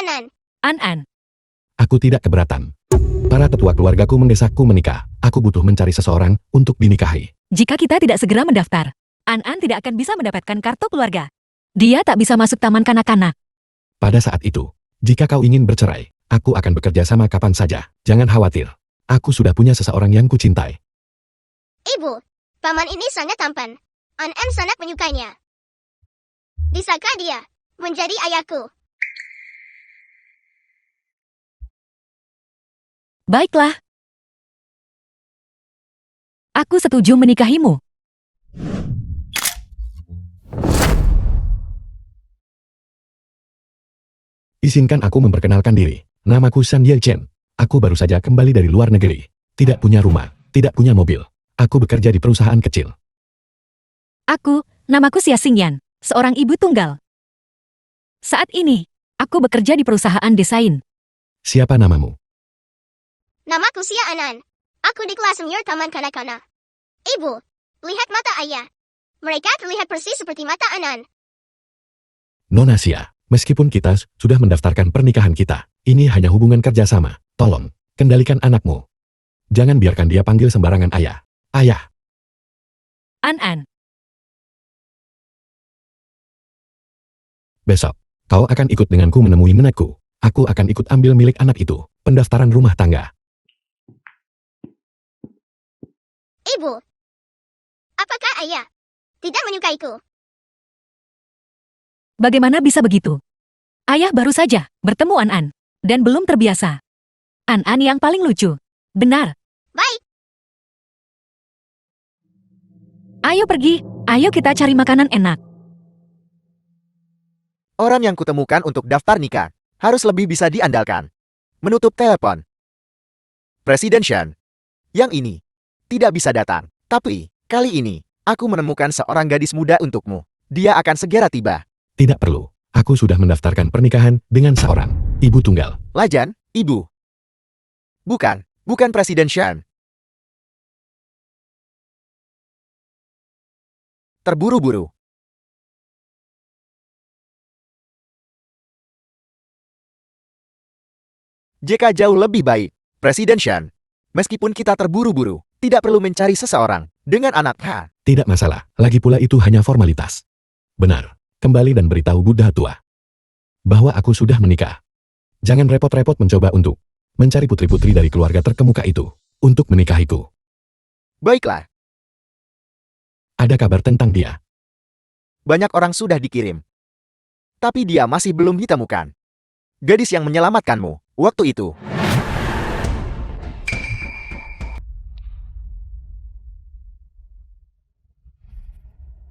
Anan. An-an. Aku tidak keberatan. Para tetua keluargaku mendesakku menikah. Aku butuh mencari seseorang untuk dinikahi. Jika kita tidak segera mendaftar, An-an tidak akan bisa mendapatkan kartu keluarga. Dia tak bisa masuk taman kanak-kanak. Pada saat itu, jika kau ingin bercerai, aku akan bekerja sama kapan saja. Jangan khawatir. Aku sudah punya seseorang yang kucintai. Ibu, paman ini sangat tampan. Anan sangat menyukainya. Bisakah dia menjadi ayahku? Baiklah. Aku setuju menikahimu. Izinkan aku memperkenalkan diri. Namaku San Ye Chen. Aku baru saja kembali dari luar negeri. Tidak punya rumah, tidak punya mobil. Aku bekerja di perusahaan kecil. Namaku Xia Xingyan, seorang ibu tunggal. Saat ini, aku bekerja di perusahaan desain. Siapa namamu? Namaku Xia Anan. Aku di kelas senior taman kanak-kanak. Ibu, lihat mata ayah. Mereka terlihat persis seperti mata Anan. Nona Xia, meskipun kita sudah mendaftarkan pernikahan kita, ini hanya hubungan kerjasama. Tolong, kendalikan anakmu. Jangan biarkan dia panggil sembarangan ayah. Ayah. An-an. Besok, kau akan ikut denganku menemui nenekku. Aku akan ikut ambil milik anak itu, pendaftaran rumah tangga. Ibu, apakah ayah tidak menyukaiku? Bagaimana bisa begitu? Ayah baru saja bertemu An-an, dan belum terbiasa. An-an yang paling lucu. Benar. Baik, Ayo pergi, ayo kita cari makanan enak. Orang yang kutemukan untuk daftar nikah harus lebih bisa diandalkan. Menutup telepon. Presiden Shan. Yang ini tidak bisa datang. Tapi, kali ini, aku menemukan seorang gadis muda untukmu. Dia akan segera tiba. Tidak perlu. Aku sudah mendaftarkan pernikahan dengan seorang ibu tunggal. Lajan, ibu. Bukan Presiden Shan. Terburu-buru. Jika jauh lebih baik, Presiden Shan. Meskipun kita terburu-buru, tidak perlu mencari seseorang dengan anak H. Tidak masalah, lagi pula itu hanya formalitas. Benar, kembali dan beritahu Buddha tua bahwa aku sudah menikah. Jangan repot-repot mencoba untuk mencari putri-putri dari keluarga terkemuka itu untuk menikahiku. Baiklah, Ada kabar tentang dia. banyak orang sudah dikirim. Tapi dia masih belum ditemukan. Gadis yang menyelamatkanmu waktu itu.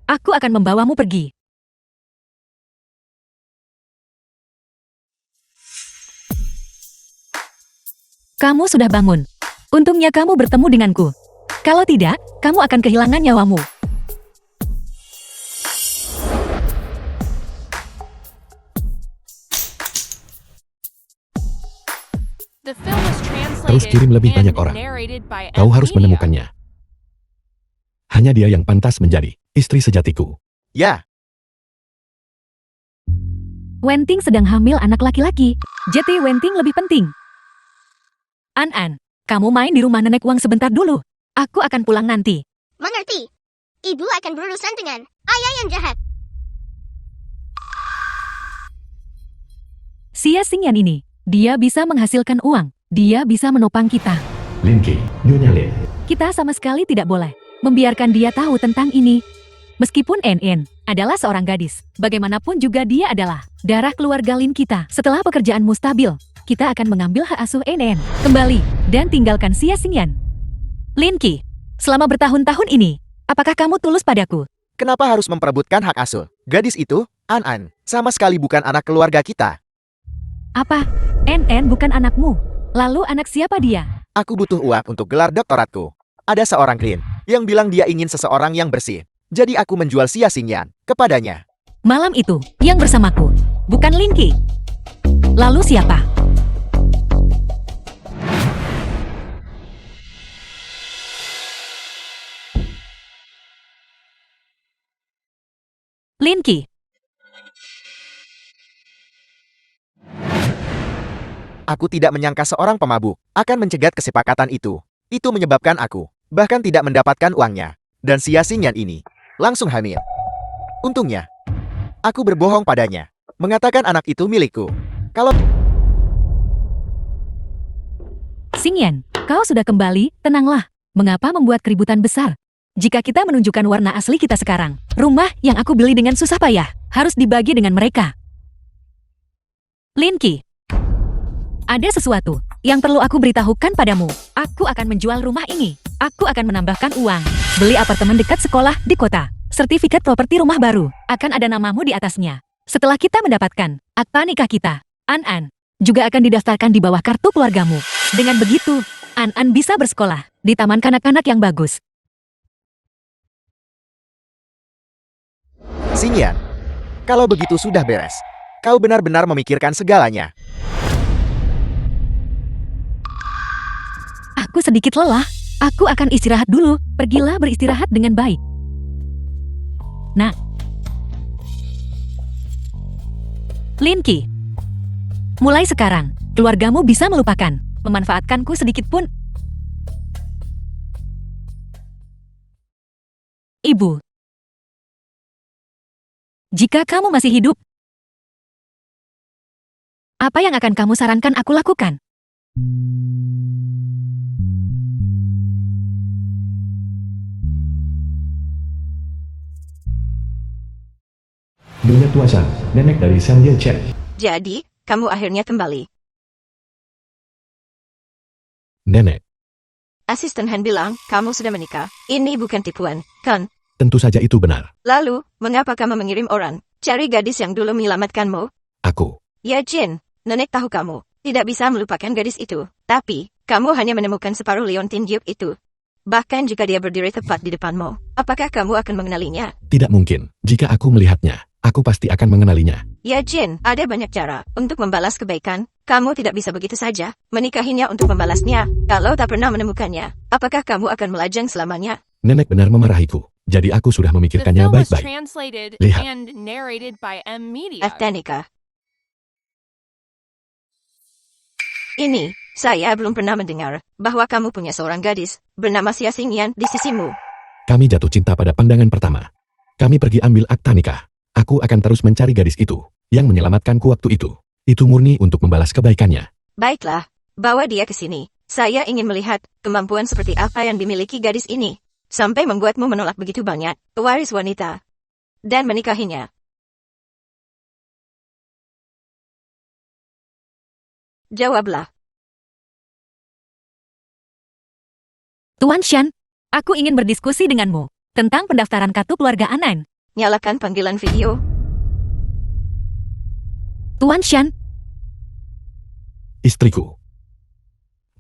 Aku akan membawamu pergi. Kamu sudah bangun. Untungnya kamu bertemu denganku. Kalau tidak, kamu akan kehilangan nyawamu. Terus kirim lebih banyak orang. Kau harus menemukannya. Hanya dia yang pantas menjadi istri sejatiku. Ya, Wenting sedang hamil anak laki-laki. Jadi Wenting lebih penting. An-an, kamu main di rumah nenek Wang sebentar dulu. Aku akan pulang nanti. mengerti. Ibu akan berurusan dengan ayah yang jahat. Xia Xingyan ini, dia bisa menghasilkan uang. Dia bisa menopang kita. Lin Qi, Nyonya Lin. Kita sama sekali tidak boleh membiarkan dia tahu tentang ini. Meskipun NN adalah seorang gadis, bagaimanapun juga dia adalah darah keluarga Lin kita. Setelah pekerjaanmu stabil, kita akan mengambil hak asuh NN kembali dan tinggalkan Xia Xingyan. Lin Qi, selama bertahun-tahun ini, apakah kamu tulus padaku? kenapa harus memperebutkan hak asuh? Gadis itu, An-an, sama sekali bukan anak keluarga kita. Apa? NN bukan anakmu. Lalu anak siapa dia? Aku butuh uang untuk gelar doktoratku. Ada seorang klien yang bilang dia ingin seseorang yang bersih. Jadi aku menjual Xia Xingyan kepadanya. Malam itu, yang bersamaku, bukan Lin Qi. Lalu siapa? Lin Qi. Aku tidak menyangka seorang pemabuk akan mencegat kesepakatan itu. Itu menyebabkan aku bahkan tidak mendapatkan uangnya. Dan si Xingyan ini langsung hamil. Untungnya, aku berbohong padanya, mengatakan anak itu milikku. Kalau Xingyan, kau sudah kembali, tenanglah. Mengapa membuat keributan besar? Jika kita menunjukkan warna asli kita sekarang, rumah yang aku beli dengan susah payah harus dibagi dengan mereka. Lin Qi, ada sesuatu yang perlu aku beritahukan padamu. Aku akan menjual rumah ini. Aku akan menambahkan uang. Beli apartemen dekat sekolah di kota. Sertifikat properti rumah baru akan ada namamu di atasnya. Setelah kita mendapatkan akta nikah kita, An juga akan didaftarkan di bawah kartu keluargamu. Dengan begitu, An bisa bersekolah di taman kanak-kanak yang bagus. Xingyan, kalau begitu sudah beres. Kau benar-benar memikirkan segalanya. Aku sedikit lelah. Aku akan istirahat dulu. Pergilah beristirahat dengan baik. Nah, Lin Qi, mulai sekarang, keluargamu bisa melupakan, memanfaatkanku sedikit pun. Ibu, jika kamu masih hidup, apa yang akan kamu sarankan aku lakukan? Nyonya Tua San, nenek dari San Ye Chen. Jadi, kamu akhirnya kembali. Nenek, Asisten Han bilang, kamu sudah menikah. Ini bukan tipuan, kan? tentu saja itu benar. Lalu, mengapa kamu mengirim orang cari gadis yang dulu menyelamatkanmu? Aku, Ya Jin, nenek tahu kamu tidak bisa melupakan gadis itu. Tapi, kamu hanya menemukan separuh liontin Gyup itu. Bahkan jika dia berdiri tepat di depanmu, apakah kamu akan mengenalinya? tidak mungkin. Jika aku melihatnya, aku pasti akan mengenalinya. Ya Jin, ada banyak cara untuk membalas kebaikan. Kamu tidak bisa begitu saja menikahinya untuk membalasnya. Kalau tak pernah menemukannya, apakah kamu akan melajang selamanya? Nenek benar memarahiku. Jadi aku sudah The memikirkannya film was baik-baik. translated Lihat. and narrated by M. Media. Aftanika. Ini, saya belum pernah mendengar bahwa kamu punya seorang gadis bernama Xia Xingyan di sisimu. Kami jatuh cinta pada pandangan pertama. Kami pergi ambil akta nikah. Aku akan terus mencari gadis itu, yang menyelamatkanku waktu itu. Itu murni untuk membalas kebaikannya. Baiklah, bawa dia ke sini. Saya ingin melihat kemampuan seperti apa yang dimiliki gadis ini, sampai membuatmu menolak begitu banyak pewaris wanita dan menikahinya. Jawablah. Tuan Shan, aku ingin berdiskusi denganmu tentang pendaftaran kartu keluarga Anan. Nyalakan panggilan video. Tuan Shan, Istriku.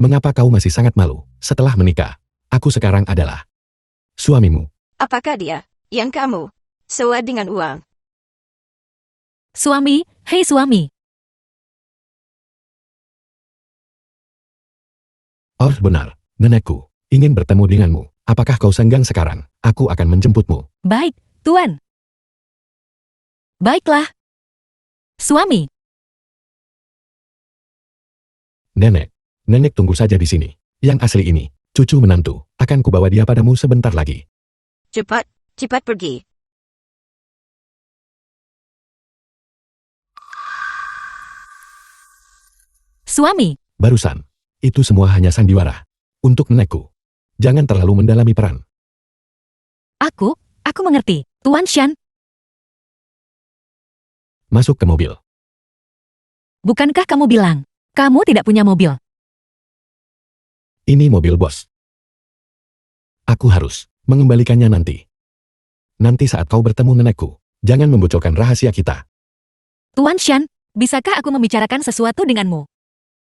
Mengapa kau masih sangat malu setelah menikah? Aku sekarang adalah suamimu. Apakah dia yang kamu sewa dengan uang? suami, hei suami. Oh benar, nenekku. Ingin bertemu denganmu. Apakah kau senggang sekarang? Aku akan menjemputmu. Baik, Tuan. Baiklah. Suami, Nenek tunggu saja di sini. Yang asli ini, cucu menantu. Akan kubawa dia padamu sebentar lagi. Cepat pergi. suami, Barusan, itu semua hanya sandiwara. Untuk nenekku. Jangan terlalu mendalami peran. aku mengerti. Tuan Shan, Masuk ke mobil. bukankah kamu bilang, kamu tidak punya mobil? Ini mobil bos. Aku harus mengembalikannya nanti. Nanti saat kau bertemu nenekku, jangan membocorkan rahasia kita. Tuan Shan, bisakah aku membicarakan sesuatu denganmu?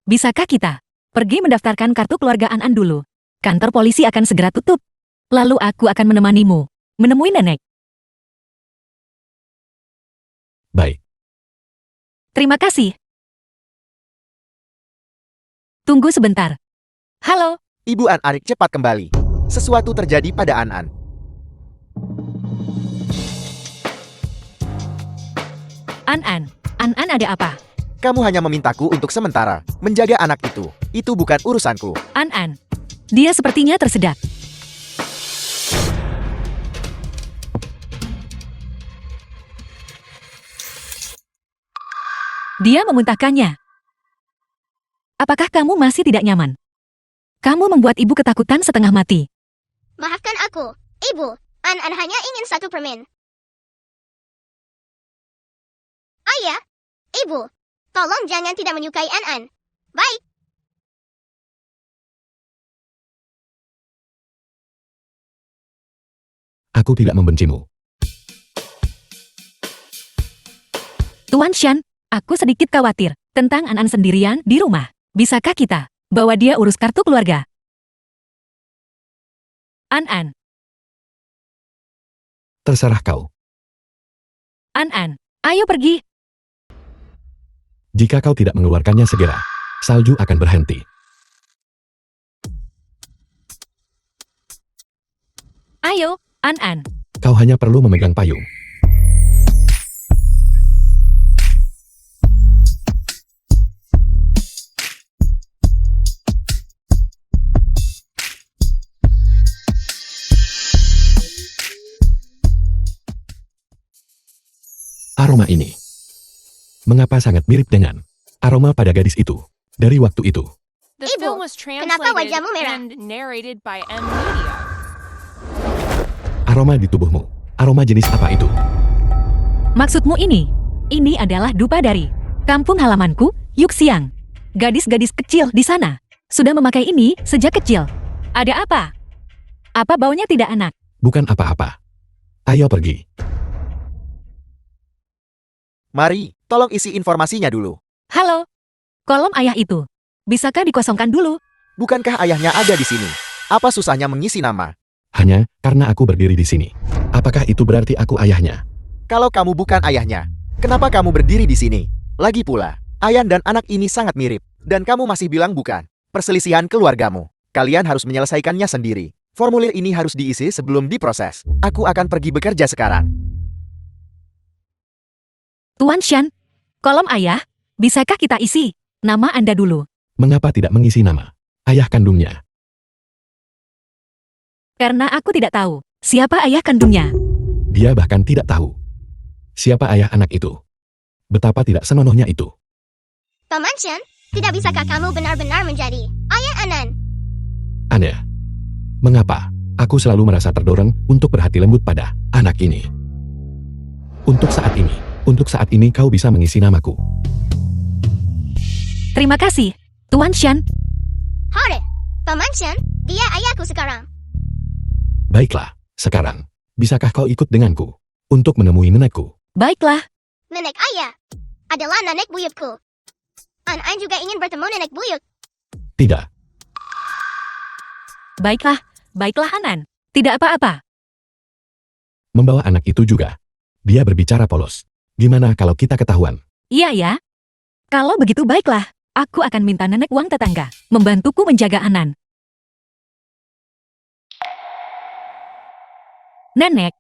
Bisakah kita pergi mendaftarkan kartu keluarga An dulu? Kantor polisi akan segera tutup. Lalu aku akan menemanimu menemui nenek. Baik. Terima kasih. Tunggu sebentar. Halo, Ibu An Arik cepat kembali. Sesuatu terjadi pada An. An ada apa? Kamu hanya memintaku untuk sementara menjaga anak itu. Itu bukan urusanku. An-an. Dia sepertinya tersedak. Dia memuntahkannya. Apakah kamu masih tidak nyaman? Kamu membuat ibu ketakutan setengah mati. Maafkan aku, Ibu. An-an hanya ingin satu permen. Ayah, Ibu, tolong jangan tidak menyukai An-an. Baik. Aku tidak membencimu. Tuan Shan, aku sedikit khawatir tentang An-an sendirian di rumah. Bisakah kita bawa dia urus kartu keluarga? An-an, Terserah kau. An-an, ayo pergi. Jika kau tidak mengeluarkannya segera, salju akan berhenti. Ayo, An-an. Kau hanya perlu memegang payung. Aroma ini. Mengapa sangat mirip dengan aroma pada gadis itu dari waktu itu? The Ibu, film was kenapa translated wajahmu merah? and narrated by M Media. Aroma di tubuhmu. Aroma jenis apa itu? Maksudmu ini? Ini adalah dupa dari kampung halamanku, Yuxiang. Gadis-gadis kecil di sana sudah memakai ini sejak kecil. Ada apa? Apa baunya tidak enak? Bukan apa-apa. Ayo pergi. Mari, tolong isi informasinya dulu. Halo? Kolom ayah itu. Bisakah dikosongkan dulu? Bukankah ayahnya ada di sini? Apa susahnya mengisi nama? Hanya karena aku berdiri di sini. Apakah itu berarti aku ayahnya? Kalau kamu bukan ayahnya, kenapa kamu berdiri di sini? Lagi pula, ayah dan anak ini sangat mirip. Dan kamu masih bilang bukan. Perselisihan keluargamu. Kalian harus menyelesaikannya sendiri. Formulir ini harus diisi sebelum diproses. Aku akan pergi bekerja sekarang. Tuan Shan, kolom ayah, bisakah kita isi nama Anda dulu? Mengapa tidak mengisi nama ayah kandungnya? Karena aku tidak tahu siapa ayah kandungnya. Dia bahkan tidak tahu siapa ayah anak itu. Betapa tidak senonohnya itu. Paman Shan, tidak bisakah kamu benar-benar menjadi ayah An-an? Aneh. Mengapa aku selalu merasa terdorong untuk berhati lembut pada anak ini? Untuk saat ini kau bisa mengisi namaku. Terima kasih, Tuan Shan. Hore, Paman Shan, dia ayahku sekarang. Baiklah, sekarang, bisakah kau ikut denganku untuk menemui nenekku? Baiklah, Nenek ayah adalah nenek buyutku. An-an juga ingin bertemu nenek buyut. Tidak, baiklah An-an. Tidak apa-apa. membawa anak itu juga. Dia berbicara polos. Gimana kalau kita ketahuan? Iya ya. Kalau begitu baiklah, aku akan minta nenek uang tetangga membantuku menjaga An-an. Nenek,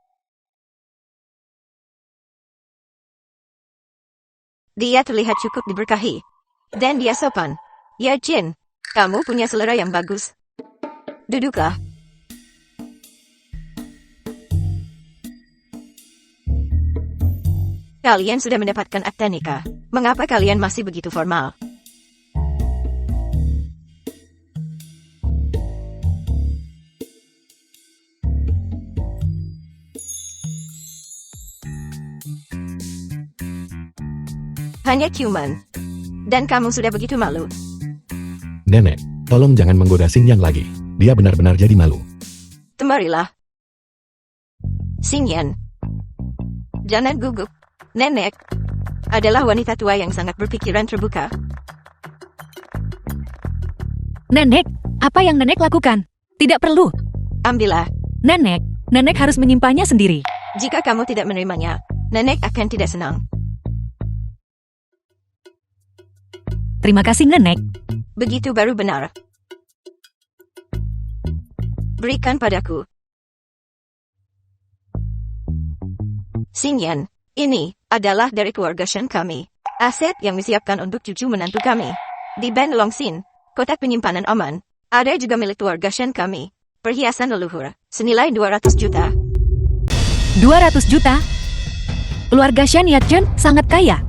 Dia terlihat cukup diberkahi. Dan dia sopan. Ya Jin, kamu punya selera yang bagus. Duduklah. Kalian sudah mendapatkan akta nikah. Mengapa kalian masih begitu formal? Hanya ciuman. Dan kamu sudah begitu malu. Nenek, tolong jangan menggoda Xing Yang lagi. Dia benar-benar jadi malu. Temarilah. Xingyan. Jangan gugup. Nenek adalah wanita tua yang sangat berpikiran terbuka. nenek, apa yang nenek lakukan? Tidak perlu. Ambillah. Nenek harus menyimpannya sendiri. Jika kamu tidak menerimanya, nenek akan tidak senang. Terima kasih nenek. Begitu baru benar. Berikan padaku. Xingyan, ini adalah dari keluarga Shen kami. Aset yang disiapkan untuk cucu menantu kami. Di Ban Longsin, kotak penyimpanan aman. Ada juga milik keluarga Shen kami. Perhiasan leluhur, senilai 200 juta. 200 juta? Keluarga Shen Yatchen sangat kaya.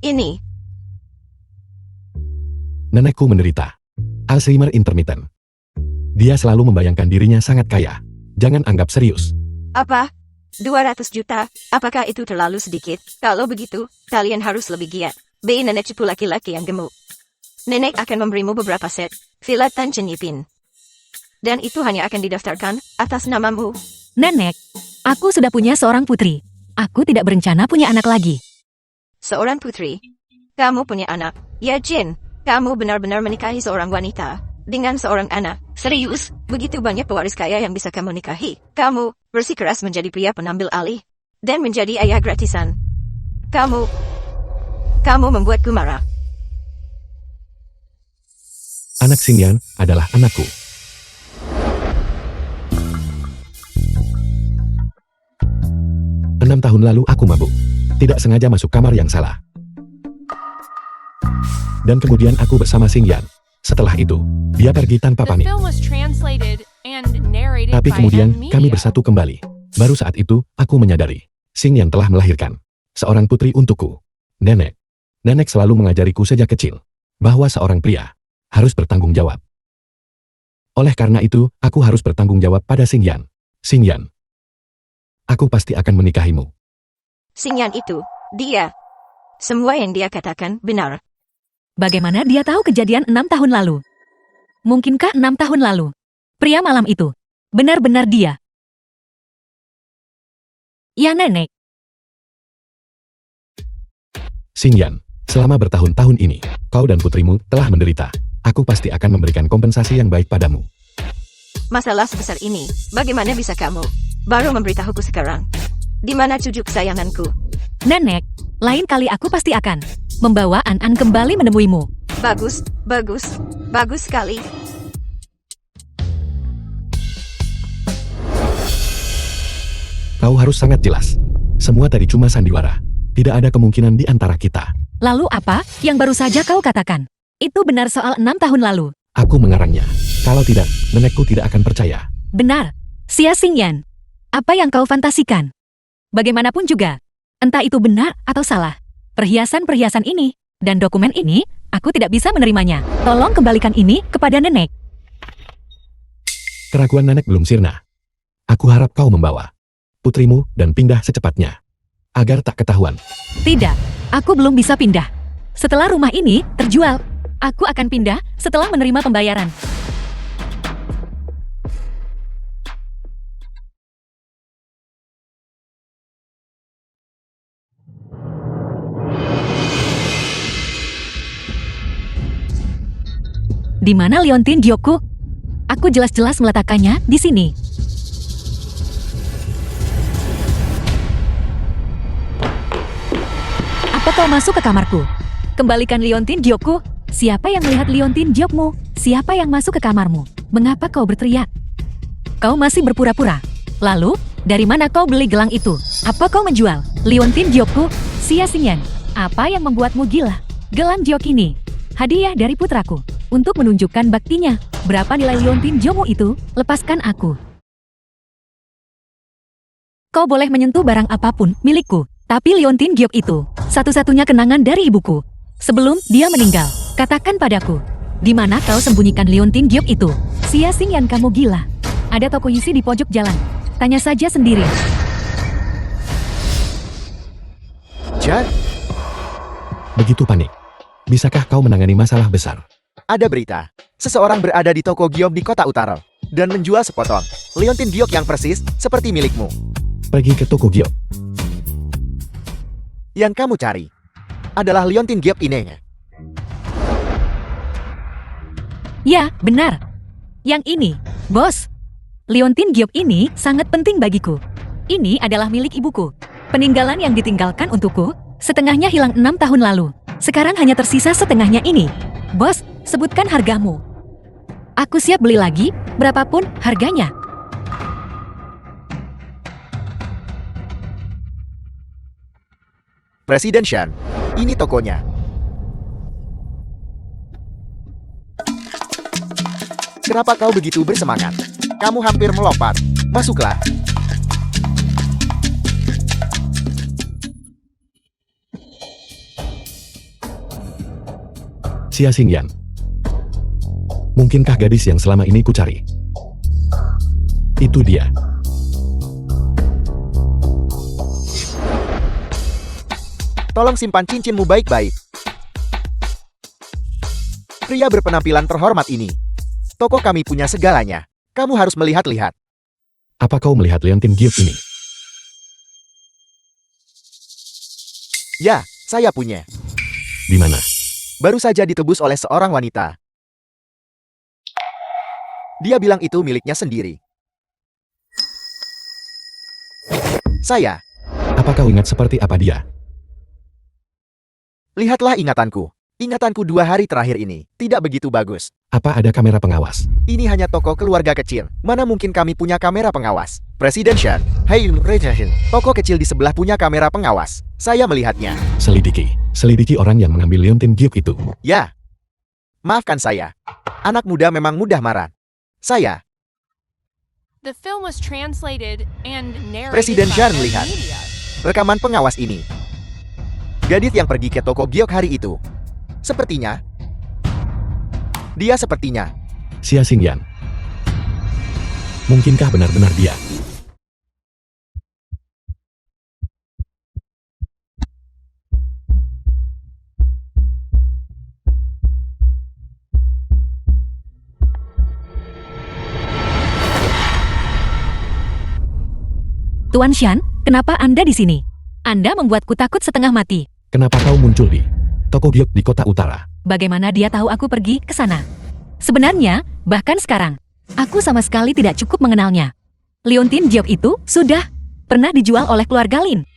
Ini, Nenekku menderita Alzheimer intermittent. Dia selalu membayangkan dirinya sangat kaya. Jangan anggap serius. apa? 200 juta? Apakah itu terlalu sedikit? Kalau begitu, kalian harus lebih giat. Bei nenek cucu laki-laki yang gemuk. Nenek akan memberimu beberapa set villa Tan Chen Yipin. Dan itu hanya akan didaftarkan atas namamu. Nenek, aku sudah punya seorang putri. Aku tidak berencana punya anak lagi. Seorang putri. Kamu punya anak. Ya Jin, kamu benar-benar menikahi seorang wanita. Dengan seorang anak. Serius, begitu banyak pewaris kaya yang bisa kamu nikahi. Kamu bersikeras menjadi pria penambil alih. Dan menjadi ayah gratisan. Kamu membuatku marah. Anak Xingyan adalah anakku. Enam tahun lalu aku mabuk. Tidak sengaja masuk kamar yang salah. Dan kemudian aku bersama Xingyan. Setelah itu, dia pergi tanpa The pamit. film was translated and narrated Tapi by kemudian M kami Media. bersatu kembali. Baru saat itu, aku menyadari. Xingyan telah melahirkan seorang putri untukku. Nenek. Nenek selalu mengajariku sejak kecil bahwa seorang pria harus bertanggung jawab. Oleh karena itu, aku harus bertanggung jawab pada Xingyan. Xingyan, aku pasti akan menikahimu. Xingyan itu, dia. Semua yang dia katakan benar. Bagaimana dia tahu kejadian 6 tahun lalu? Mungkinkah 6 tahun lalu? Pria malam itu. Benar-benar dia. Ya nenek. Xingyan, selama bertahun-tahun ini, kau dan putrimu telah menderita. Aku pasti akan memberikan kompensasi yang baik padamu. Masalah sebesar ini, bagaimana bisa kamu baru memberitahuku sekarang? Di mana cucu kesayanganku? Nenek, lain kali aku pasti akan membawa An-An kembali menemuimu. Bagus, bagus, bagus sekali. Kau harus sangat jelas. Semua tadi cuma sandiwara. Tidak ada kemungkinan di antara kita. Lalu apa yang baru saja kau katakan? Itu benar soal 6 tahun lalu. Aku mengarangnya. Kalau tidak, nenekku tidak akan percaya. Benar. Xia Xingyan. Apa yang kau fantasikan? Bagaimanapun juga, entah itu benar atau salah. Perhiasan-perhiasan ini dan dokumen ini, aku tidak bisa menerimanya. Tolong kembalikan ini kepada nenek. Keraguan nenek belum sirna. Aku harap kau membawa putrimu dan pindah secepatnya. Agar tak ketahuan. Tidak, aku belum bisa pindah. Setelah rumah ini terjual, aku akan pindah setelah menerima pembayaran. Di mana Leontin Gyoku? Aku jelas-jelas meletakkannya di sini. Apa kau masuk ke kamarku? Kembalikan Leontin Gyoku. Siapa yang melihat Leontin Gyokmu? Siapa yang masuk ke kamarmu? Mengapa kau berteriak? Kau masih berpura-pura. Lalu, dari mana kau beli gelang itu? Apa kau menjual? Leontin Gyokku, Xia Xingyan. Apa yang membuatmu gila? Gelang Gyok ini, hadiah dari putraku. Untuk menunjukkan baktinya. Berapa nilai Leontin Gyomu itu? Lepaskan aku. Kau boleh menyentuh barang apapun milikku. Tapi Leontin Gyok itu, satu-satunya kenangan dari ibuku. Sebelum dia meninggal, katakan padaku. Di mana kau sembunyikan Leontin Gyok itu? Xia Xingyan, kamu gila. Ada toko Yusi di pojok jalan. Tanya saja sendiri. Jan, Begitu panik. Bisakah kau menangani masalah besar? ada berita. Seseorang berada di toko giok di kota utara dan menjual sepotong Leontin giok yang persis seperti milikmu. Pergi ke toko giok. Yang kamu cari adalah Leontin giok ini. Ya, benar. Yang ini, bos. Leontin Gyok ini sangat penting bagiku. Ini adalah milik ibuku. Peninggalan yang ditinggalkan untukku, setengahnya hilang 6 tahun lalu. Sekarang hanya tersisa setengahnya ini. Bos, sebutkan hargamu. Aku siap beli lagi, berapapun harganya. Presiden Shan, ini tokonya. Kenapa kau begitu bersemangat? Kamu hampir melompat. Masuklah. Xia Xingyan. Mungkinkah gadis yang selama ini kucari? Itu dia. Tolong simpan cincinmu baik-baik. Pria berpenampilan terhormat ini. Toko kami punya segalanya. Kamu harus melihat-lihat. Apa kau melihat Leontin Gift ini? Ya, saya punya. Di mana? Baru saja ditebus oleh seorang wanita. Dia bilang itu miliknya sendiri. Saya, Apa kau ingat seperti apa dia? lihatlah ingatanku. Ingatanku 2 hari terakhir ini tidak begitu bagus. Apa ada kamera pengawas? Ini hanya toko keluarga kecil. Mana mungkin kami punya kamera pengawas? Presiden Shan, toko kecil di sebelah punya kamera pengawas. Saya melihatnya. Selidiki. Selidiki orang yang mengambil Leontin Gift itu. Ya. Maafkan saya. Anak muda memang mudah marah. Saya, The film was translated and narrated Presiden by Shan Ed melihat Media. rekaman pengawas ini. Gadis yang pergi ke toko giok hari itu. Sepertinya. Dia sepertinya. Xia Xingyan. Mungkinkah benar-benar dia? Tuan Shan, kenapa Anda di sini? Anda membuatku takut setengah mati. Kenapa kau muncul di toko giok di kota utara? Bagaimana dia tahu aku pergi ke sana? Sebenarnya, bahkan sekarang, aku sama sekali tidak cukup mengenalnya. Leontin Giok itu sudah pernah dijual oleh keluarga Lin.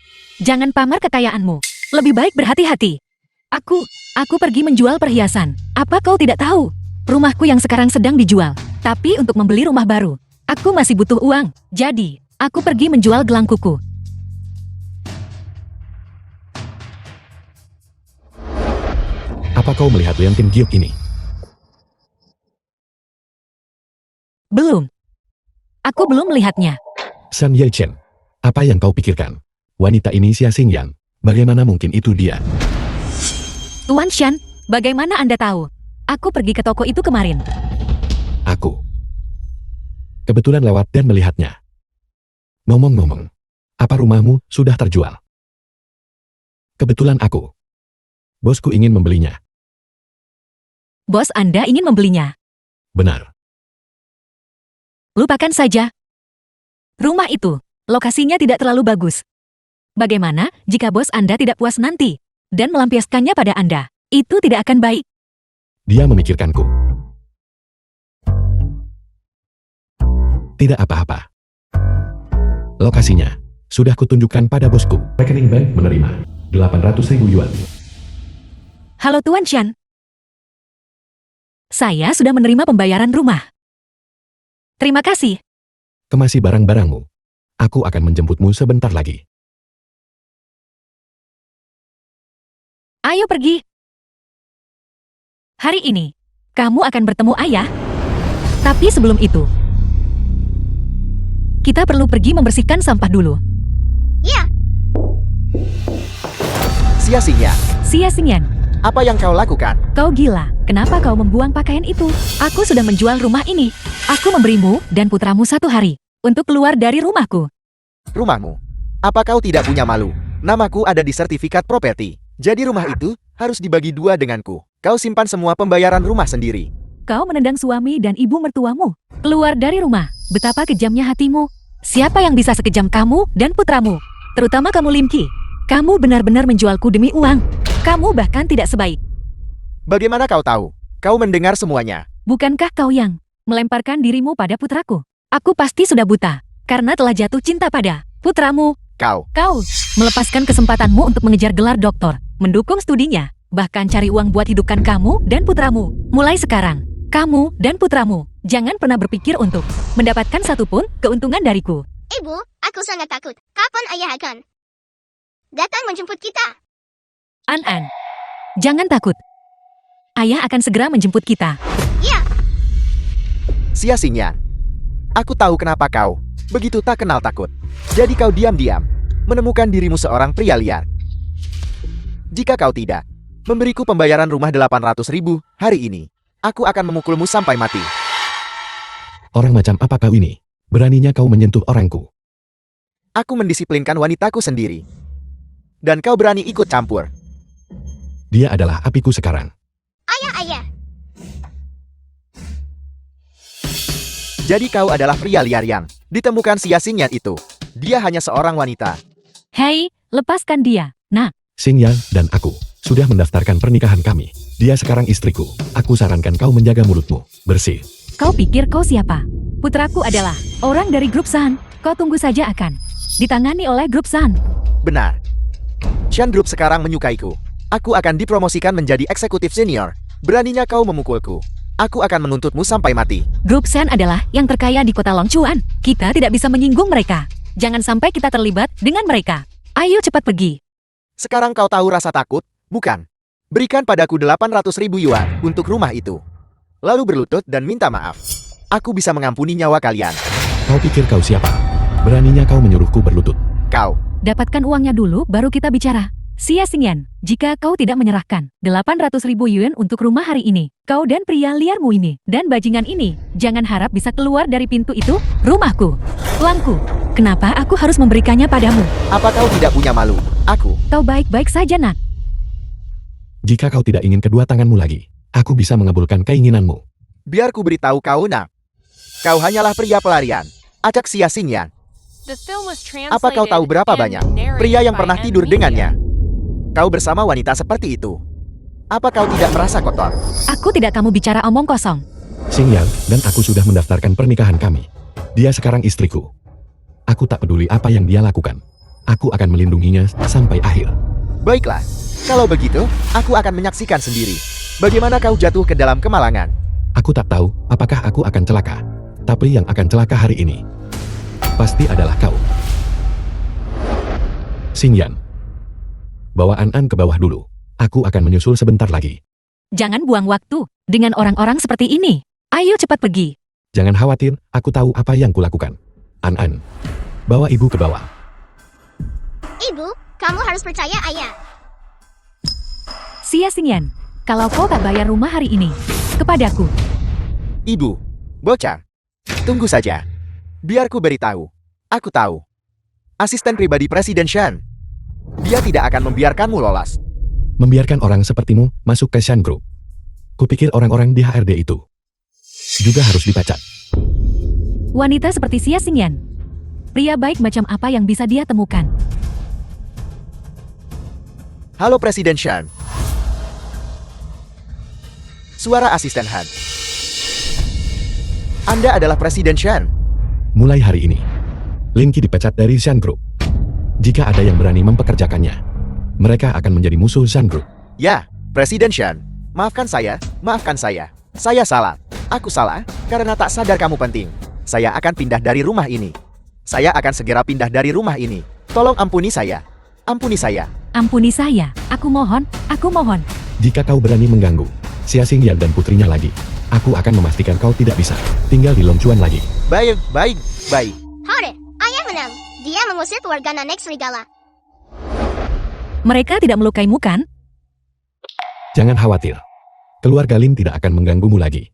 Jangan pamer kekayaanmu. Lebih baik berhati-hati. Aku pergi menjual perhiasan. Apa kau tidak tahu? Rumahku yang sekarang sedang dijual. Tapi untuk membeli rumah baru, aku masih butuh uang. Jadi, aku pergi menjual gelang kuku. Apa kau melihat Leontin Giok ini? Belum. Aku belum melihatnya. San Yaichen. Apa yang kau pikirkan? Wanita ini Xia Xingyan. Bagaimana mungkin itu dia? Tuan Shan, bagaimana Anda tahu? Aku pergi ke toko itu kemarin. Aku. Kebetulan lewat dan melihatnya. Ngomong-ngomong, apa rumahmu sudah terjual? Kebetulan aku. Bosku ingin membelinya. Bos Anda ingin membelinya. Benar. Lupakan saja. Rumah itu, lokasinya tidak terlalu bagus. Bagaimana jika bos Anda tidak puas nanti dan melampiaskannya pada Anda? Itu tidak akan baik. Dia memikirkanku. Tidak apa-apa. Lokasinya sudah kutunjukkan pada bosku. Rekening bank menerima 800.000 yuan. Halo Tuan Shan. Saya sudah menerima pembayaran rumah. Terima kasih. Kemasi barang-barangmu. Aku akan menjemputmu sebentar lagi. Ayo pergi. Hari ini, kamu akan bertemu ayah. Tapi sebelum itu, kita perlu pergi membersihkan sampah dulu. Ya, Xia Xingyan, Xia Xingyan, apa yang kau lakukan? kau gila. Kenapa kau membuang pakaian itu? Aku sudah menjual rumah ini. Aku memberimu dan putramu 1 hari untuk keluar dari rumahku. Rumahmu. Apa kau tidak punya malu? Namaku ada di sertifikat properti. Jadi rumah itu harus dibagi 2 denganku. Kau simpan semua pembayaran rumah sendiri. Kau menendang suami dan ibu mertuamu. Keluar dari rumah. Betapa kejamnya hatimu. Siapa yang bisa sekejam kamu dan putramu? Terutama kamu Lim Qi. Kamu benar-benar menjualku demi uang. Kamu bahkan tidak sebaik. Bagaimana kau tahu? Kau mendengar semuanya. Bukankah kau yang melemparkan dirimu pada putraku? Aku pasti sudah buta karena telah jatuh cinta pada putramu. Kau. Kau melepaskan kesempatanmu untuk mengejar gelar doktor, mendukung studinya, bahkan cari uang buat hidupkan kamu dan putramu. Mulai sekarang, kamu dan putramu jangan pernah berpikir untuk mendapatkan satupun keuntungan dariku. Ibu, aku sangat takut. Kapan ayah akan datang menjemput kita? An-an. Jangan takut. Ayah akan segera menjemput kita. Ya, Xia Xingyan. Aku tahu kenapa kau begitu tak kenal takut. Jadi kau diam-diam menemukan dirimu seorang pria liar. Jika kau tidak memberiku pembayaran rumah 800.000 hari ini, aku akan memukulmu sampai mati. Orang macam apa kau ini? Beraninya kau menyentuh orangku. Aku mendisiplinkan wanitaku sendiri. Dan kau berani ikut campur. Dia adalah apiku sekarang. ayah. Jadi kau adalah pria liar yang ditemukan Xia Xingyan itu. Dia hanya seorang wanita. Hei, lepaskan dia. Nah, Xingyan dan aku sudah mendaftarkan pernikahan kami. Dia sekarang istriku. Aku sarankan kau menjaga mulutmu. Bersih. kau pikir kau siapa? Putraku adalah orang dari grup San. Kau tunggu saja akan ditangani oleh grup San. Benar. Shan Group sekarang menyukaiku. Aku akan dipromosikan menjadi eksekutif senior. Beraninya kau memukulku. Aku akan menuntutmu sampai mati. Grup San adalah yang terkaya di kota Longchuan. Kita tidak bisa menyinggung mereka. Jangan sampai kita terlibat dengan mereka. Ayo cepat pergi. Sekarang kau tahu rasa takut, bukan? Berikan padaku 800.000 yuan untuk rumah itu. Lalu berlutut dan minta maaf. Aku bisa mengampuni nyawa kalian. Kau pikir kau siapa? Beraninya kau menyuruhku berlutut. Kau. Dapatkan uangnya dulu baru kita bicara. Xia Xingyan, jika kau tidak menyerahkan 800.000 yuan untuk rumah hari ini, kau dan pria liarmu ini, dan bajingan ini, jangan harap bisa keluar dari pintu itu, rumahku, uangku. Kenapa aku harus memberikannya padamu? Apa kau tidak punya malu? Aku. Kau baik-baik saja, Nak. Jika kau tidak ingin kedua tanganmu lagi, aku bisa mengabulkan keinginanmu. Biar ku beritahu kau, nak. Kau hanyalah pria pelarian. Acak Xia Xingyan. The film was translated Apa kau tahu berapa and banyak narrated pria yang by pernah M. tidur Media. dengannya? Kau bersama wanita seperti itu. Apa kau tidak merasa kotor? Aku tidak kamu bicara omong kosong. Xingyan dan aku sudah mendaftarkan pernikahan kami. Dia sekarang istriku. Aku tak peduli apa yang dia lakukan. Aku akan melindunginya sampai akhir. Baiklah. Kalau begitu, aku akan menyaksikan sendiri. Bagaimana kau jatuh ke dalam kemalangan? Aku tak tahu apakah aku akan celaka. Tapi yang akan celaka hari ini pasti adalah kau. Xingyan. Bawa An-an ke bawah dulu. Aku akan menyusul sebentar lagi. Jangan buang waktu dengan orang-orang seperti ini. Ayo cepat pergi. Jangan khawatir, aku tahu apa yang kulakukan. An-an, bawa ibu ke bawah. Ibu, kamu harus percaya ayah. Xia Xingyan, kalau kau tak bayar rumah hari ini, kepadaku. Ibu, bocah. Tunggu saja. Biar ku beritahu. Aku tahu. Asisten pribadi Presiden Shan. Dia tidak akan membiarkanmu lolos. Membiarkan orang sepertimu masuk ke Shan Group. Kupikir orang-orang di HRD itu juga harus dipecat. Wanita seperti Xia Xingyan. Pria baik macam apa yang bisa dia temukan? Halo Presiden Shan. Suara asisten Han. Anda adalah Presiden Shan. Mulai hari ini, Lin Qi dipecat dari Shan Group. Jika ada yang berani mempekerjakannya, mereka akan menjadi musuh Shan Group. Ya, Presiden Shan. Maafkan saya, maafkan saya. Saya salah. Aku salah, karena tak sadar kamu penting. Saya akan pindah dari rumah ini. Saya akan segera pindah dari rumah ini. Tolong ampuni saya. Ampuni saya. Ampuni saya, aku mohon, aku mohon. Jika kau berani mengganggu Xia Xingyan dan putrinya lagi, aku akan memastikan kau tidak bisa tinggal di Longchuan lagi. Baik, baik, baik. Hore, ayah menang. Dia mengusir keluarga Nanek Serigala. Mereka tidak melukaimu kan? Jangan khawatir. Keluarga Lin tidak akan mengganggumu lagi.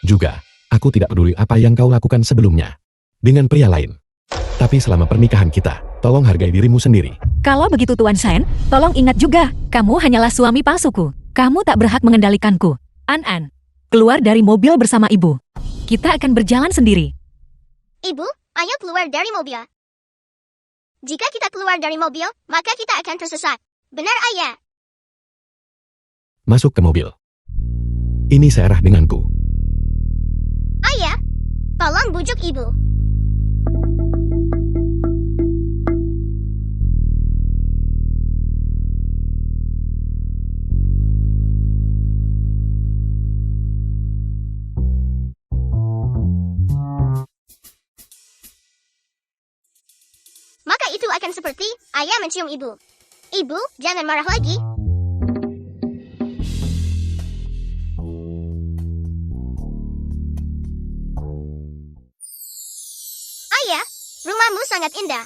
Juga, aku tidak peduli apa yang kau lakukan sebelumnya dengan pria lain. Tapi selama pernikahan kita, tolong hargai dirimu sendiri. Kalau begitu Tuan Shen, tolong ingat juga, kamu hanyalah suami palsuku. Kamu tak berhak mengendalikanku. An-an, keluar dari mobil bersama ibu. Kita akan berjalan sendiri. Ibu, ayo keluar dari mobil. Jika kita keluar dari mobil, maka kita akan tersesat. Benar ayah? Masuk ke mobil. Ini Sarah denganku. Ayah, tolong bujuk ibu. Maka itu akan seperti ayah mencium ibu. Ibu, jangan marah lagi. Ayah, rumahmu sangat indah.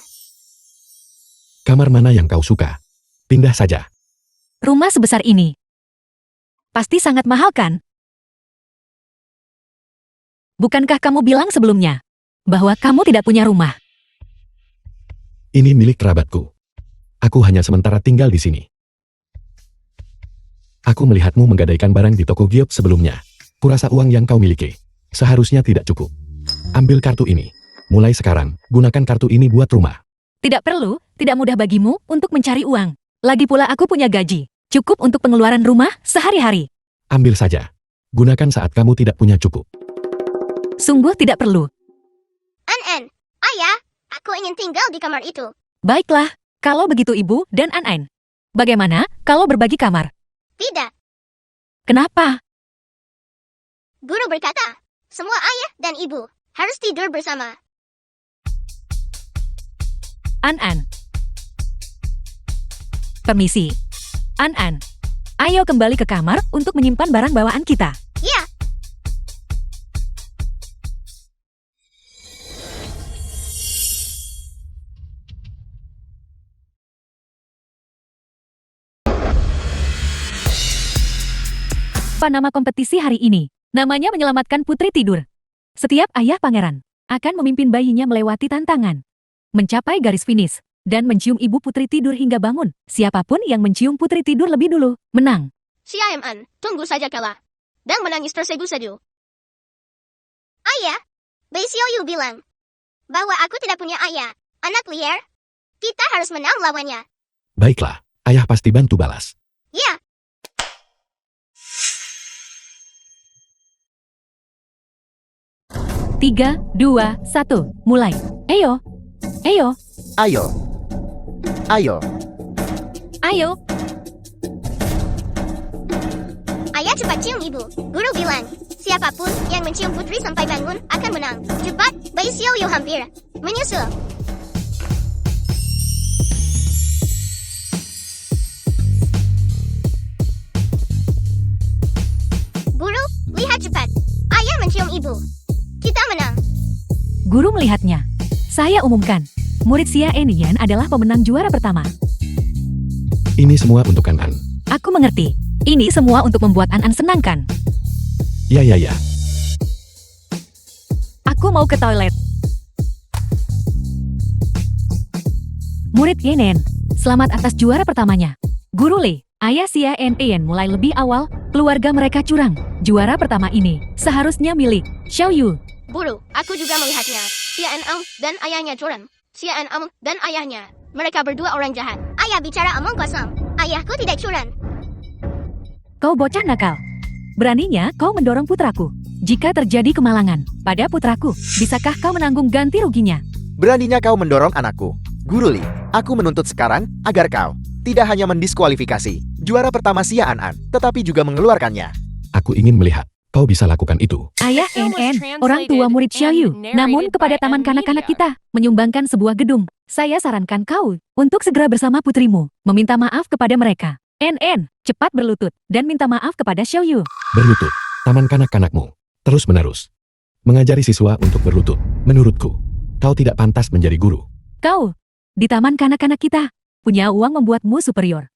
Kamar mana yang kau suka? Pindah saja. Rumah sebesar ini. Pasti sangat mahal kan? Bukankah kamu bilang sebelumnya bahwa kamu tidak punya rumah? Ini milik kerabatku. Aku hanya sementara tinggal di sini. Aku melihatmu menggadaikan barang di toko giok sebelumnya. Kurasa uang yang kau miliki seharusnya tidak cukup. Ambil kartu ini. Mulai sekarang, gunakan kartu ini buat rumah. Tidak perlu, tidak mudah bagimu untuk mencari uang. Lagi pula aku punya gaji. Cukup untuk pengeluaran rumah sehari-hari. Ambil saja. Gunakan saat kamu tidak punya cukup. Sungguh tidak perlu. An, ayah, aku ingin tinggal di kamar itu. Baiklah, kalau begitu Ibu dan An. Bagaimana kalau berbagi kamar? Tidak, Kenapa? guru berkata, semua ayah dan ibu harus tidur bersama. An. Permisi. An. Ayo kembali ke kamar untuk menyimpan barang bawaan kita. Ya, Apa nama kompetisi hari ini? Namanya menyelamatkan putri tidur. Setiap ayah pangeran akan memimpin bayinya melewati tantangan, mencapai garis finish, dan mencium ibu putri tidur hingga bangun. Siapapun yang mencium putri tidur lebih dulu, menang. siapa An, tunggu saja kalah. Dan menangis tersedu-sedu. Ayah, Bei Xiaoyu bilang bahwa aku tidak punya ayah, anak liar. Kita harus menang lawannya. Baiklah, ayah pasti bantu balas. Ya, 3, 2, 1, mulai. Ayo. Ayo. Ayo. Ayo. ayah cepat cium ibu. Guru bilang, siapapun yang mencium putri sampai bangun akan menang. Cepat, Bei Xiaoyu hampir menyusul. Guru, lihat cepat. Ayah mencium ibu. Kita menang. Guru melihatnya. Saya umumkan. Murid Xia Enian adalah pemenang juara pertama. Ini semua untuk An. Aku mengerti. Ini semua untuk membuat An senang kan? Ya. Aku mau ke toilet. Murid Yenen, selamat atas juara pertamanya. Guru Li, ayah Xia Enian mulai lebih awal, keluarga mereka curang. Juara pertama ini seharusnya milik Xiaoyu. Guru, aku juga melihatnya. Xian Ang dan ayahnya curang. Xian Ang dan ayahnya. Mereka berdua orang jahat. Ayah bicara omong kosong. Ayahku tidak curang. Kau bocah nakal. Beraninya kau mendorong putraku. Jika terjadi kemalangan pada putraku, bisakah kau menanggung ganti ruginya? Beraninya kau mendorong anakku. Guru Li, aku menuntut sekarang agar kau tidak hanya mendiskualifikasi juara pertama Xia An, tetapi juga mengeluarkannya. Aku ingin melihat kau bisa lakukan itu. Ayah The film was NN, orang tua translated murid Xiaoyu, and narrated namun kepada by taman N kanak-kanak Media. kita, menyumbangkan sebuah gedung. Saya sarankan kau untuk segera bersama putrimu, meminta maaf kepada mereka. NN, cepat berlutut, dan minta maaf kepada Xiaoyu. Berlutut. Taman kanak-kanakmu. Terus-menerus. Mengajari siswa untuk berlutut. Menurutku, kau tidak pantas menjadi guru. Kau, di taman kanak-kanak kita, punya uang membuatmu superior.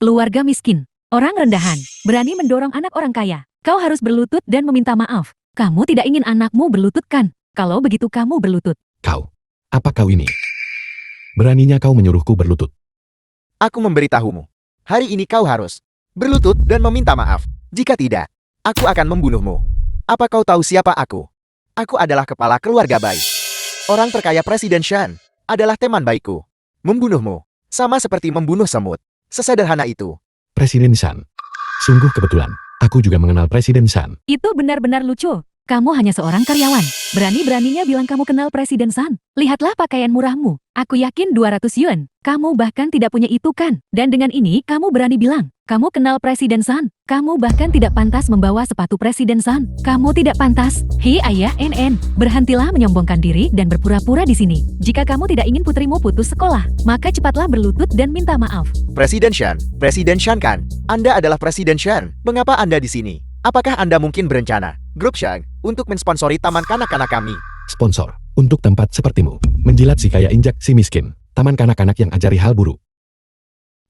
Keluarga miskin, orang rendahan, berani mendorong anak orang kaya. Kau harus berlutut dan meminta maaf. Kamu tidak ingin anakmu berlutut kan? Kalau begitu kamu berlutut. Kau. Apa kau ini? Beraninya kau menyuruhku berlutut. Aku memberitahumu. Hari ini kau harus berlutut dan meminta maaf. Jika tidak, aku akan membunuhmu. Apa kau tahu siapa aku? Aku adalah kepala keluarga baik. Orang terkaya Presiden Shan adalah teman baikku. Membunuhmu sama seperti membunuh semut. Sesederhana itu. Presiden Shan. Sungguh kebetulan. Aku juga mengenal Presiden Shan. Itu benar-benar lucu. Kamu hanya seorang karyawan. Berani-beraninya bilang kamu kenal Presiden Sun. Lihatlah pakaian murahmu. Aku yakin 200 yuan. Kamu bahkan tidak punya itu kan? Dan dengan ini kamu berani bilang, kamu kenal Presiden Sun. Kamu bahkan tidak pantas membawa sepatu Presiden Sun. Kamu tidak pantas. Hei ayah NN, berhentilah menyombongkan diri dan berpura-pura di sini. Jika kamu tidak ingin putrimu putus sekolah, maka cepatlah berlutut dan minta maaf. Presiden Shan kan? Anda adalah Presiden Shan. Mengapa Anda di sini? Apakah Anda mungkin berencana, Grup Shan, untuk mensponsori taman kanak-kanak kami? Sponsor, untuk tempat sepertimu. Menjilat si kaya injak si miskin. Taman kanak-kanak yang ajari hal buruk.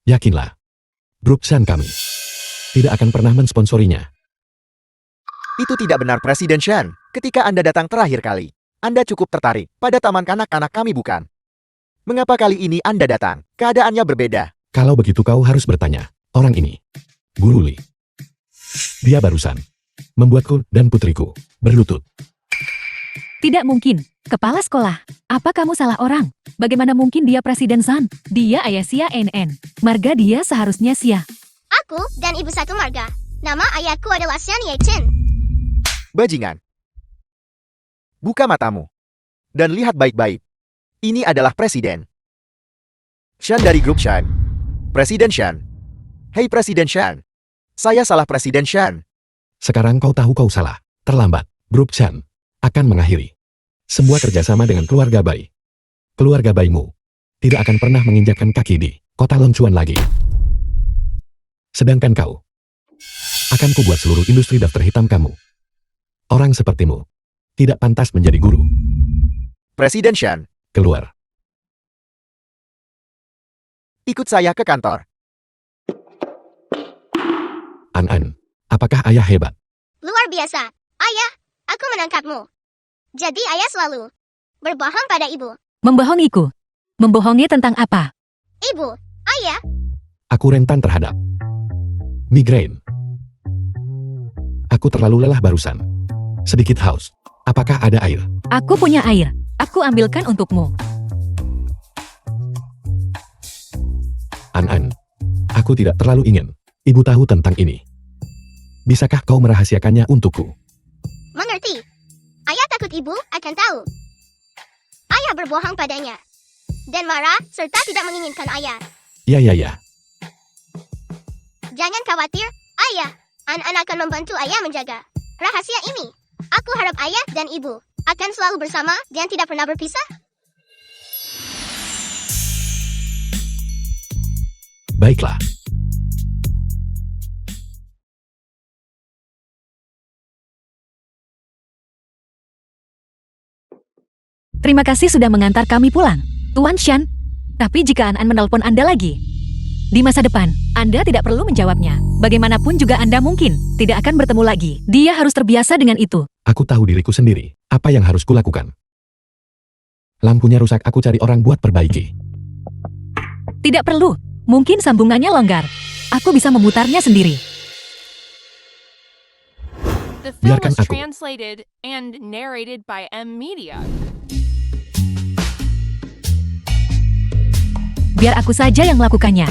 Yakinlah, Grup Shan kami tidak akan pernah mensponsorinya. Itu tidak benar Presiden Shan. Ketika Anda datang terakhir kali, Anda cukup tertarik pada taman kanak-kanak kami bukan? Mengapa kali ini Anda datang? Keadaannya berbeda. Kalau begitu kau harus bertanya, orang ini, Guru Li. Dia barusan membuatku dan putriku berlutut. Tidak mungkin. Kepala sekolah. Apa kamu salah orang? Bagaimana mungkin dia Presiden Sun? Dia ayah Sia NN. Marga dia seharusnya Sia. Aku dan ibu satu marga. Nama ayahku adalah Shan Ye Chin. Bajingan. Buka matamu. Dan lihat baik-baik. Ini adalah Presiden Shan dari Grup Shan. Presiden Shan. Hei Presiden Shan. Saya salah Presiden Shan. Sekarang kau tahu kau salah. Terlambat. Grup Shan akan mengakhiri semua kerjasama dengan keluarga Bai. Keluarga Baimu tidak akan pernah menginjakkan kaki di kota Longchuan lagi. Sedangkan kau akan kubuat seluruh industri daftar hitam kamu. Orang sepertimu tidak pantas menjadi guru. Presiden Shan, Keluar. ikut saya ke kantor. An-an, apakah ayah hebat? Luar biasa. Ayah, aku menangkapmu. Jadi ayah selalu berbohong pada ibu. Membohongiku. Membohongi tentang apa? Ibu, ayah, Aku rentan terhadap migrain. Aku terlalu lelah barusan. Sedikit haus. Apakah ada air? Aku punya air. Aku ambilkan untukmu. An-an, aku tidak terlalu ingin ibu tahu tentang ini. Bisakah kau merahasiakannya untukku? mengerti. Ayah takut ibu akan tahu. Ayah berbohong padanya. Dan marah serta tidak menginginkan ayah. Ya. Jangan khawatir, ayah. An-an akan membantu ayah menjaga rahasia ini. Aku harap ayah dan ibu akan selalu bersama dan tidak pernah berpisah. Baiklah. Terima kasih sudah mengantar kami pulang, Tuan Shan. Tapi jika An-an menelpon Anda lagi, di masa depan, Anda tidak perlu menjawabnya. Bagaimanapun juga Anda mungkin tidak akan bertemu lagi. Dia harus terbiasa dengan itu. Aku tahu diriku sendiri. Apa yang harus kulakukan? Lampunya rusak, aku cari orang buat perbaiki. Tidak perlu. Mungkin sambungannya longgar. Aku bisa memutarnya sendiri. The film Biarkan was aku. translated and narrated by M Media. Biar aku saja yang melakukannya.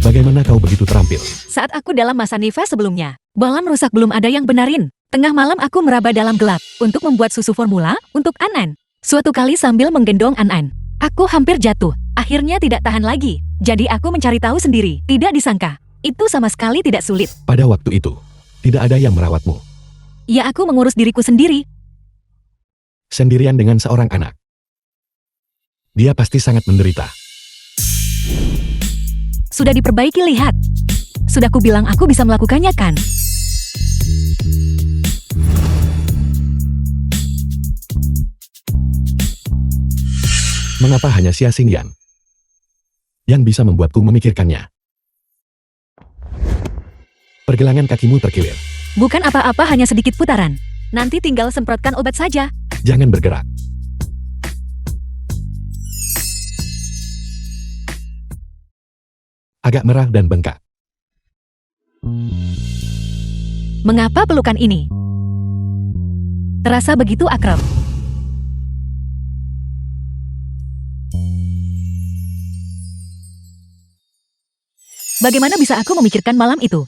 Bagaimana kau begitu terampil? Saat aku dalam masa nifas sebelumnya, bolam rusak belum ada yang benarin. Tengah malam aku meraba dalam gelap untuk membuat susu formula untuk An-an. Suatu kali sambil menggendong An-an, aku hampir jatuh. Akhirnya tidak tahan lagi. Jadi aku mencari tahu sendiri. Tidak disangka. Itu sama sekali tidak sulit. Pada waktu itu, tidak ada yang merawatmu. Ya aku mengurus diriku sendiri. Sendirian dengan seorang anak. Dia pasti sangat menderita. Sudah diperbaiki, lihat. Sudah kubilang aku bisa melakukannya kan? Mengapa hanya Xia Xingyan yang bisa membuatku memikirkannya? Pergelangan kakimu terkilir. Bukan apa-apa, hanya sedikit putaran. Nanti tinggal semprotkan obat saja. Jangan bergerak. Agak merah dan bengkak. Mengapa pelukan ini terasa begitu akrab? Bagaimana bisa aku memikirkan malam itu?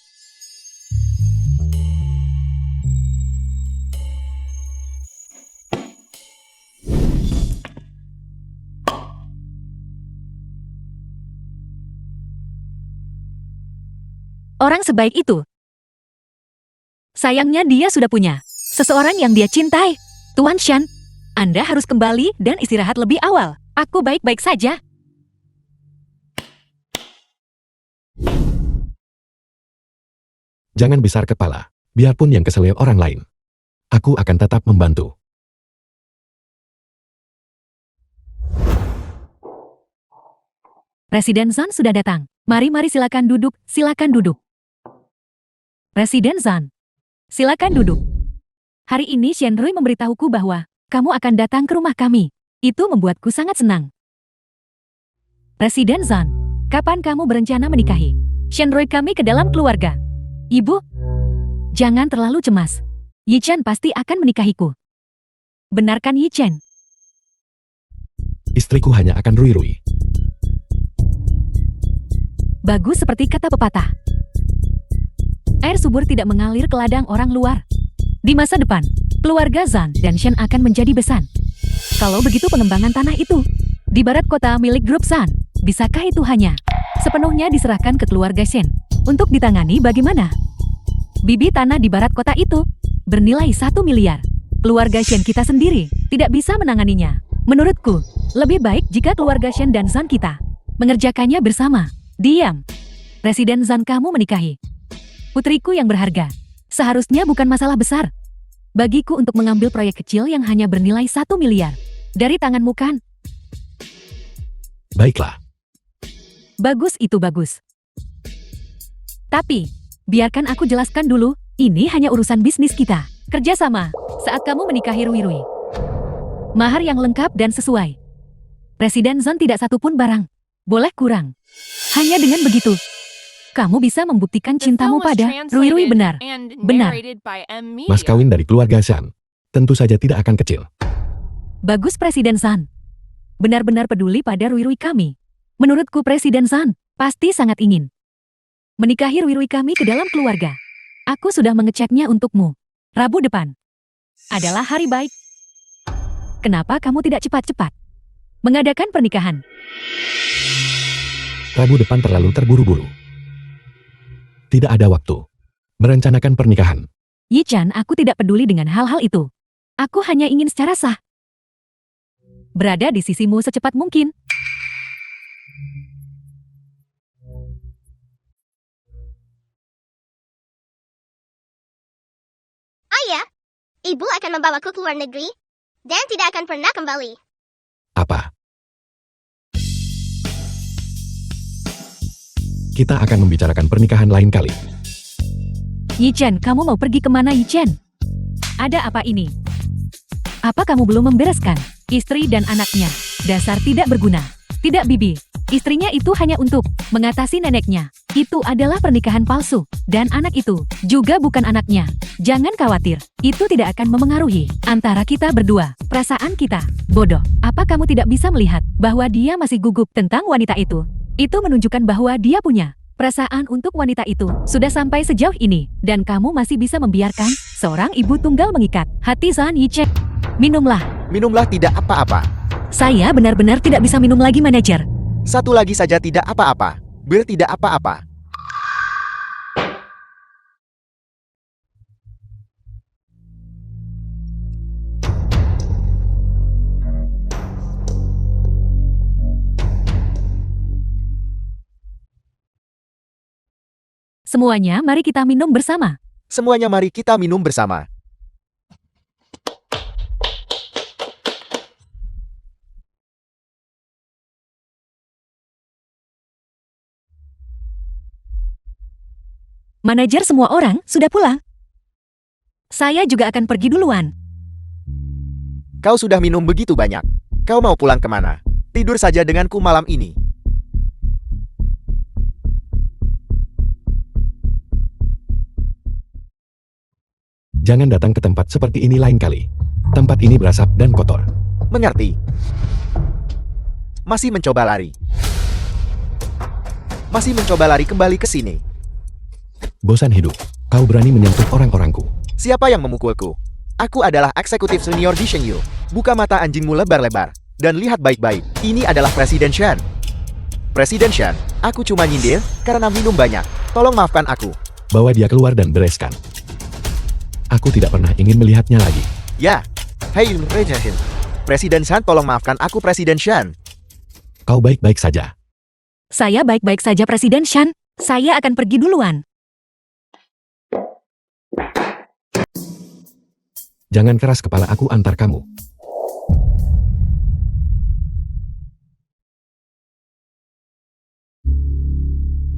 Orang sebaik itu. Sayangnya dia sudah punya seseorang yang dia cintai. Tuan Shan, Anda harus kembali dan istirahat lebih awal. Aku baik-baik saja. Jangan besar kepala, biarpun yang kesel orang lain. Aku akan tetap membantu. Presiden Zan sudah datang. Mari silakan duduk, silakan duduk. Presiden Zan, silakan duduk. Hari ini Shenrui memberitahuku bahwa kamu akan datang ke rumah kami. Itu membuatku sangat senang. Presiden Zan, kapan kamu berencana menikahi Shenrui kami ke dalam keluarga? Ibu, jangan terlalu cemas. Yi Chen pasti akan menikahiku. Benarkan Yi Chen? Istriku hanya akan Rui. Bagus seperti kata pepatah. Air subur tidak mengalir ke ladang orang luar. Di masa depan, keluarga Zan dan Shen akan menjadi besan. Kalau begitu pengembangan tanah itu di barat kota milik grup Zan, bisakah itu hanya sepenuhnya diserahkan ke keluarga Shen untuk ditangani bagaimana? Bibit tanah di barat kota itu bernilai 1 miliar. Keluarga Shen kita sendiri tidak bisa menanganinya. Menurutku, lebih baik jika keluarga Shen dan Zan kita mengerjakannya bersama. Diam. Presiden Zan kamu menikahi putriku yang berharga. Seharusnya bukan masalah besar bagiku untuk mengambil proyek kecil yang hanya bernilai 1 miliar dari tanganmu kan? Baiklah. Bagus itu bagus. Tapi, biarkan aku jelaskan dulu, ini hanya urusan bisnis kita. Kerjasama, saat kamu menikahi Rui. Mahar yang lengkap dan sesuai. Presiden Zan tidak satupun barang boleh kurang. Hanya dengan begitu, kamu bisa membuktikan The cintamu film was pada Rui translated benar. and Benar. narrated by M Mas Media. kawin dari keluarga Shan tentu saja tidak akan kecil. Bagus Presiden Zan. Benar-benar peduli pada Rui kami. Menurutku Presiden Zan pasti sangat ingin menikahi Rui kami ke dalam keluarga. Aku sudah mengeceknya untukmu. Rabu depan adalah hari baik. Kenapa kamu tidak cepat-cepat mengadakan pernikahan? Rabu depan terlalu terburu-buru. Tidak ada waktu merencanakan pernikahan. Yi Chan, aku tidak peduli dengan hal-hal itu. Aku hanya ingin secara sah berada di sisimu secepat mungkin. Ayah, ibu akan membawaku ke luar negeri dan tidak akan pernah kembali. Apa? Kita akan membicarakan pernikahan lain kali. Yi Chen, kamu mau pergi kemana Yi Chen? Ada apa ini? Apa kamu belum membereskan istri dan anaknya? Dasar tidak berguna. Tidak bibi, istrinya itu hanya untuk mengatasi neneknya. Itu adalah pernikahan palsu. Dan anak itu juga bukan anaknya. Jangan khawatir, itu tidak akan memengaruhi antara kita berdua. Perasaan kita bodoh. Apa kamu tidak bisa melihat bahwa dia masih gugup tentang wanita itu? Itu menunjukkan bahwa dia punya perasaan untuk wanita itu sudah sampai sejauh ini, dan kamu masih bisa membiarkan seorang ibu tunggal mengikat hati Zan Yi Chen. Minumlah. Minumlah tidak apa-apa. Saya benar-benar tidak bisa minum lagi, manajer. Satu lagi saja tidak apa-apa. Bir tidak apa-apa. Semuanya, mari kita minum bersama. Semuanya mari kita minum bersama. Manajer, semua orang sudah pulang. Saya juga akan pergi duluan. Kau sudah minum begitu banyak. Kau mau pulang kemana? Tidur saja denganku malam ini. Jangan datang ke tempat seperti ini lain kali. Tempat ini berasap dan kotor. Mengerti? Masih mencoba lari. masih mencoba lari kembali ke sini. Bosan hidup. Kau berani menyentuh orang-orangku. Siapa yang memukulku? Aku adalah eksekutif senior di Shengyu. Buka mata anjingmu lebar-lebar. Dan lihat baik-baik, ini adalah Presiden Shen. Presiden Shen, aku cuma nyindir karena minum banyak. Tolong maafkan aku. Bawa dia keluar dan bereskan. Aku tidak pernah ingin melihatnya lagi. Ya, hei Presiden Shen. Presiden Shen, tolong maafkan aku Presiden Shen. Kau baik-baik saja. Saya baik-baik saja Presiden Shan. Saya akan pergi duluan. Jangan keras kepala, aku antar kamu.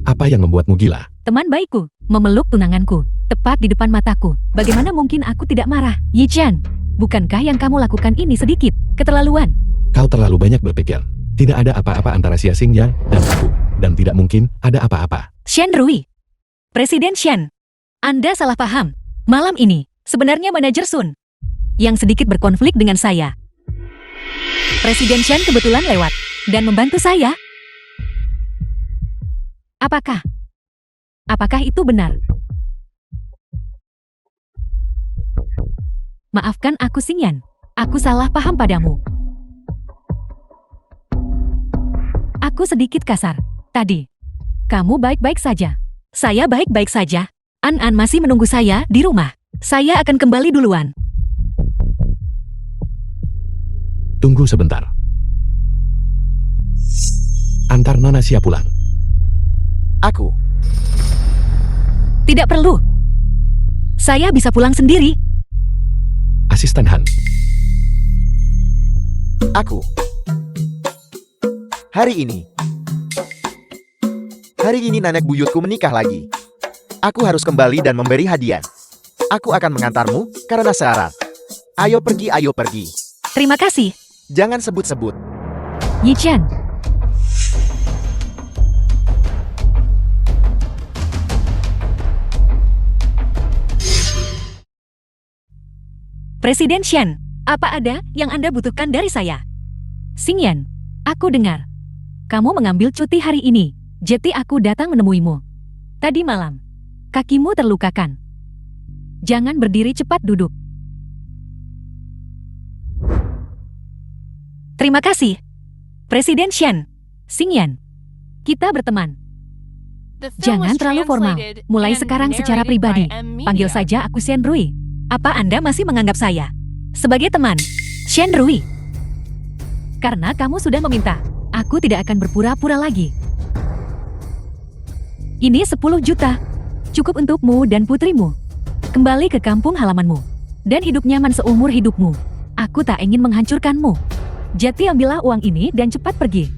Apa yang membuatmu gila? Teman baikku, memeluk tunanganku, tepat di depan mataku. Bagaimana mungkin aku tidak marah? Yi Chen, bukankah yang kamu lakukan ini sedikit keterlaluan? Kau terlalu banyak berpikir. Tidak ada apa-apa antara Xia Xingya dan aku. Dan tidak mungkin ada apa-apa. Shen Rui. Presiden Shen. Anda salah paham. Malam ini, sebenarnya manajer Sun yang sedikit berkonflik dengan saya. Presiden Shen kebetulan lewat dan membantu saya. Apakah itu benar? Maafkan aku Xingyan. Aku salah paham padamu. Aku sedikit kasar. Tadi, kamu baik-baik saja. Saya baik-baik saja. An masih menunggu saya di rumah. Saya akan kembali duluan. Tunggu sebentar. Antar Nona Xia pulang. Aku. Tidak perlu. Saya bisa pulang sendiri. Asisten Han. Aku. Hari ini nenek buyutku menikah lagi. Aku harus kembali dan memberi hadiah. Aku akan mengantarmu karena syarat. Ayo pergi. Terima kasih, Jangan sebut-sebut. Yi Chen. Presiden Shen, apa ada yang Anda butuhkan dari saya? Xingyan, aku dengar kamu mengambil cuti hari ini, jadi aku datang menemuimu. Tadi malam, kakimu terlukakan. Jangan berdiri, cepat duduk. Terima kasih, Presiden Shen. Xingyan, kita berteman. The film Jangan was terlalu formal. translated Mulai and sekarang secara narrated pribadi. by M. Panggil Media. saja aku Shen Rui. Apa Anda masih menganggap saya sebagai teman? Shen Rui. Karena kamu sudah meminta, aku tidak akan berpura-pura lagi. Ini 10 juta. Cukup untukmu dan putrimu. Kembali ke kampung halamanmu. Dan hidup nyaman seumur hidupmu. Aku tak ingin menghancurkanmu. Jadi ambillah uang ini dan cepat pergi.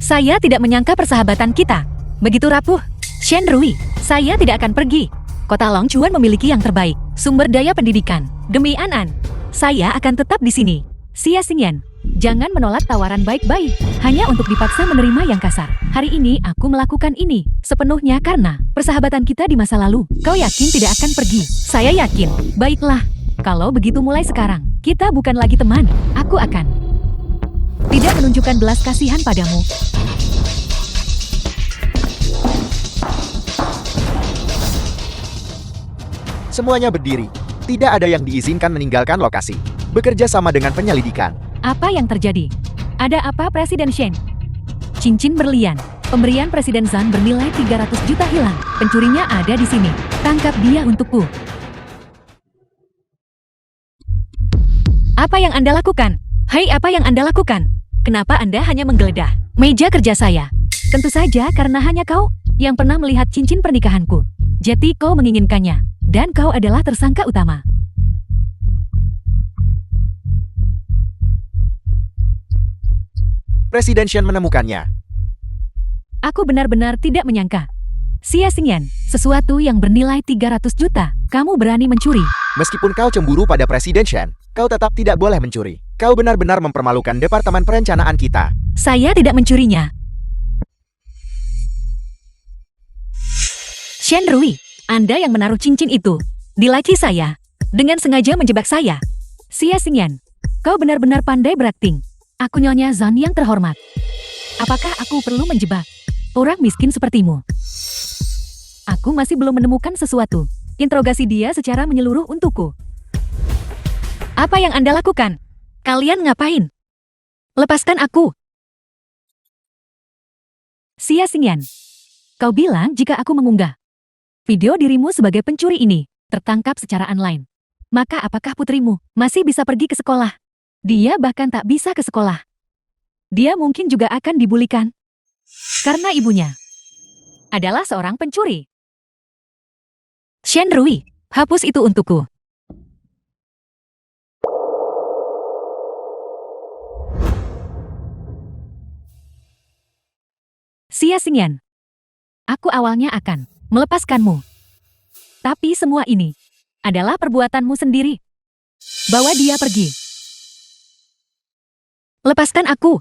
Saya tidak menyangka persahabatan kita begitu rapuh. Shen Rui, saya tidak akan pergi. Kota Longchuan memiliki yang terbaik, sumber daya pendidikan. Demi An, saya akan tetap di sini. Xia Xingyan, jangan menolak tawaran baik-baik, hanya untuk dipaksa menerima yang kasar. Hari ini aku melakukan ini, sepenuhnya karena persahabatan kita di masa lalu. Kau yakin tidak akan pergi? Saya yakin. Baiklah, kalau begitu mulai sekarang, kita bukan lagi teman. Aku akan tidak menunjukkan belas kasihan padamu. Semuanya berdiri. Tidak ada yang diizinkan meninggalkan lokasi. Bekerja sama dengan penyelidikan. Apa yang terjadi? Ada apa Presiden Shen? Cincin berlian. Pemberian Presiden Zhang bernilai 300 juta hilang. Pencurinya ada di sini. Tangkap dia untukku. Apa yang Anda lakukan? Hai, apa yang Anda lakukan? Kenapa Anda hanya menggeledah meja kerja saya? Tentu saja karena hanya kau yang pernah melihat cincin pernikahanku. Jadi kau menginginkannya. Dan kau adalah tersangka utama. Presiden Shen menemukannya. Aku benar-benar tidak menyangka. Xia Xingyan, sesuatu yang bernilai 300 juta, kamu berani mencuri. Meskipun kau cemburu pada Presiden Shen, kau tetap tidak boleh mencuri. Kau benar-benar mempermalukan Departemen Perencanaan kita. Saya tidak mencurinya. Shen Rui, Anda yang menaruh cincin itu di laci saya dengan sengaja menjebak saya. Xia Xingyan, kau benar-benar pandai berakting. Aku Nyonya Zan yang terhormat. Apakah aku perlu menjebak orang miskin sepertimu? Aku masih belum menemukan sesuatu. Interogasi dia secara menyeluruh untukku. Apa yang Anda lakukan? Kalian ngapain? Lepaskan aku. Xia Xingyan. Kau bilang jika aku mengunggah video dirimu sebagai pencuri ini tertangkap secara online. Maka apakah putrimu masih bisa pergi ke sekolah? Dia bahkan tak bisa ke sekolah. Dia mungkin juga akan dibulikan. Karena ibunya adalah seorang pencuri. Shen Rui, hapus itu untukku. Xia Xingyan. Aku awalnya akan melepaskanmu. Tapi semua ini adalah perbuatanmu sendiri. Bawa dia pergi. Lepaskan aku.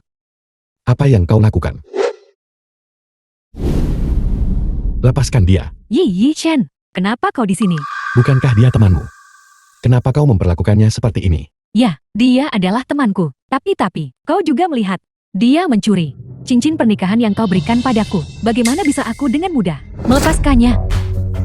Apa yang kau lakukan? Lepaskan dia. Yi Chen, kenapa kau di sini? Bukankah dia temanmu? Kenapa kau memperlakukannya seperti ini? Ya, dia adalah temanku. Tapi, kau juga melihat. Dia mencuri cincin pernikahan yang kau berikan padaku. Bagaimana bisa aku dengan mudah melepaskannya?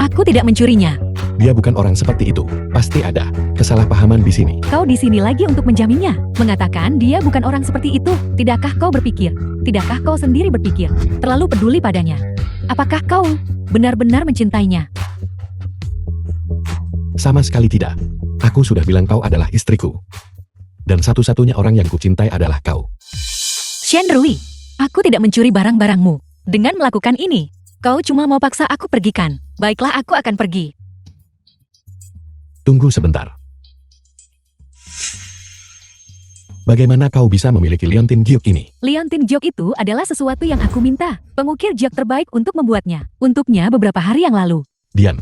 Aku tidak mencurinya. Dia bukan orang seperti itu. Pasti ada kesalahpahaman di sini. Kau di sini lagi untuk menjaminnya. Mengatakan dia bukan orang seperti itu. Tidakkah kau berpikir? Tidakkah kau sendiri berpikir? Terlalu peduli padanya. Apakah kau benar-benar mencintainya? Sama sekali tidak. Aku sudah bilang kau adalah istriku. Dan satu-satunya orang yang kucintai adalah kau. Shen Rui, aku tidak mencuri barang-barangmu. Dengan melakukan ini, kau cuma mau paksa aku pergikan. Baiklah, aku akan pergi. Tunggu sebentar. Bagaimana kau bisa memiliki liontin giok ini? Liontin giok itu adalah sesuatu yang aku minta. Pengukir giok terbaik untuk membuatnya. Untuknya beberapa hari yang lalu. Diam.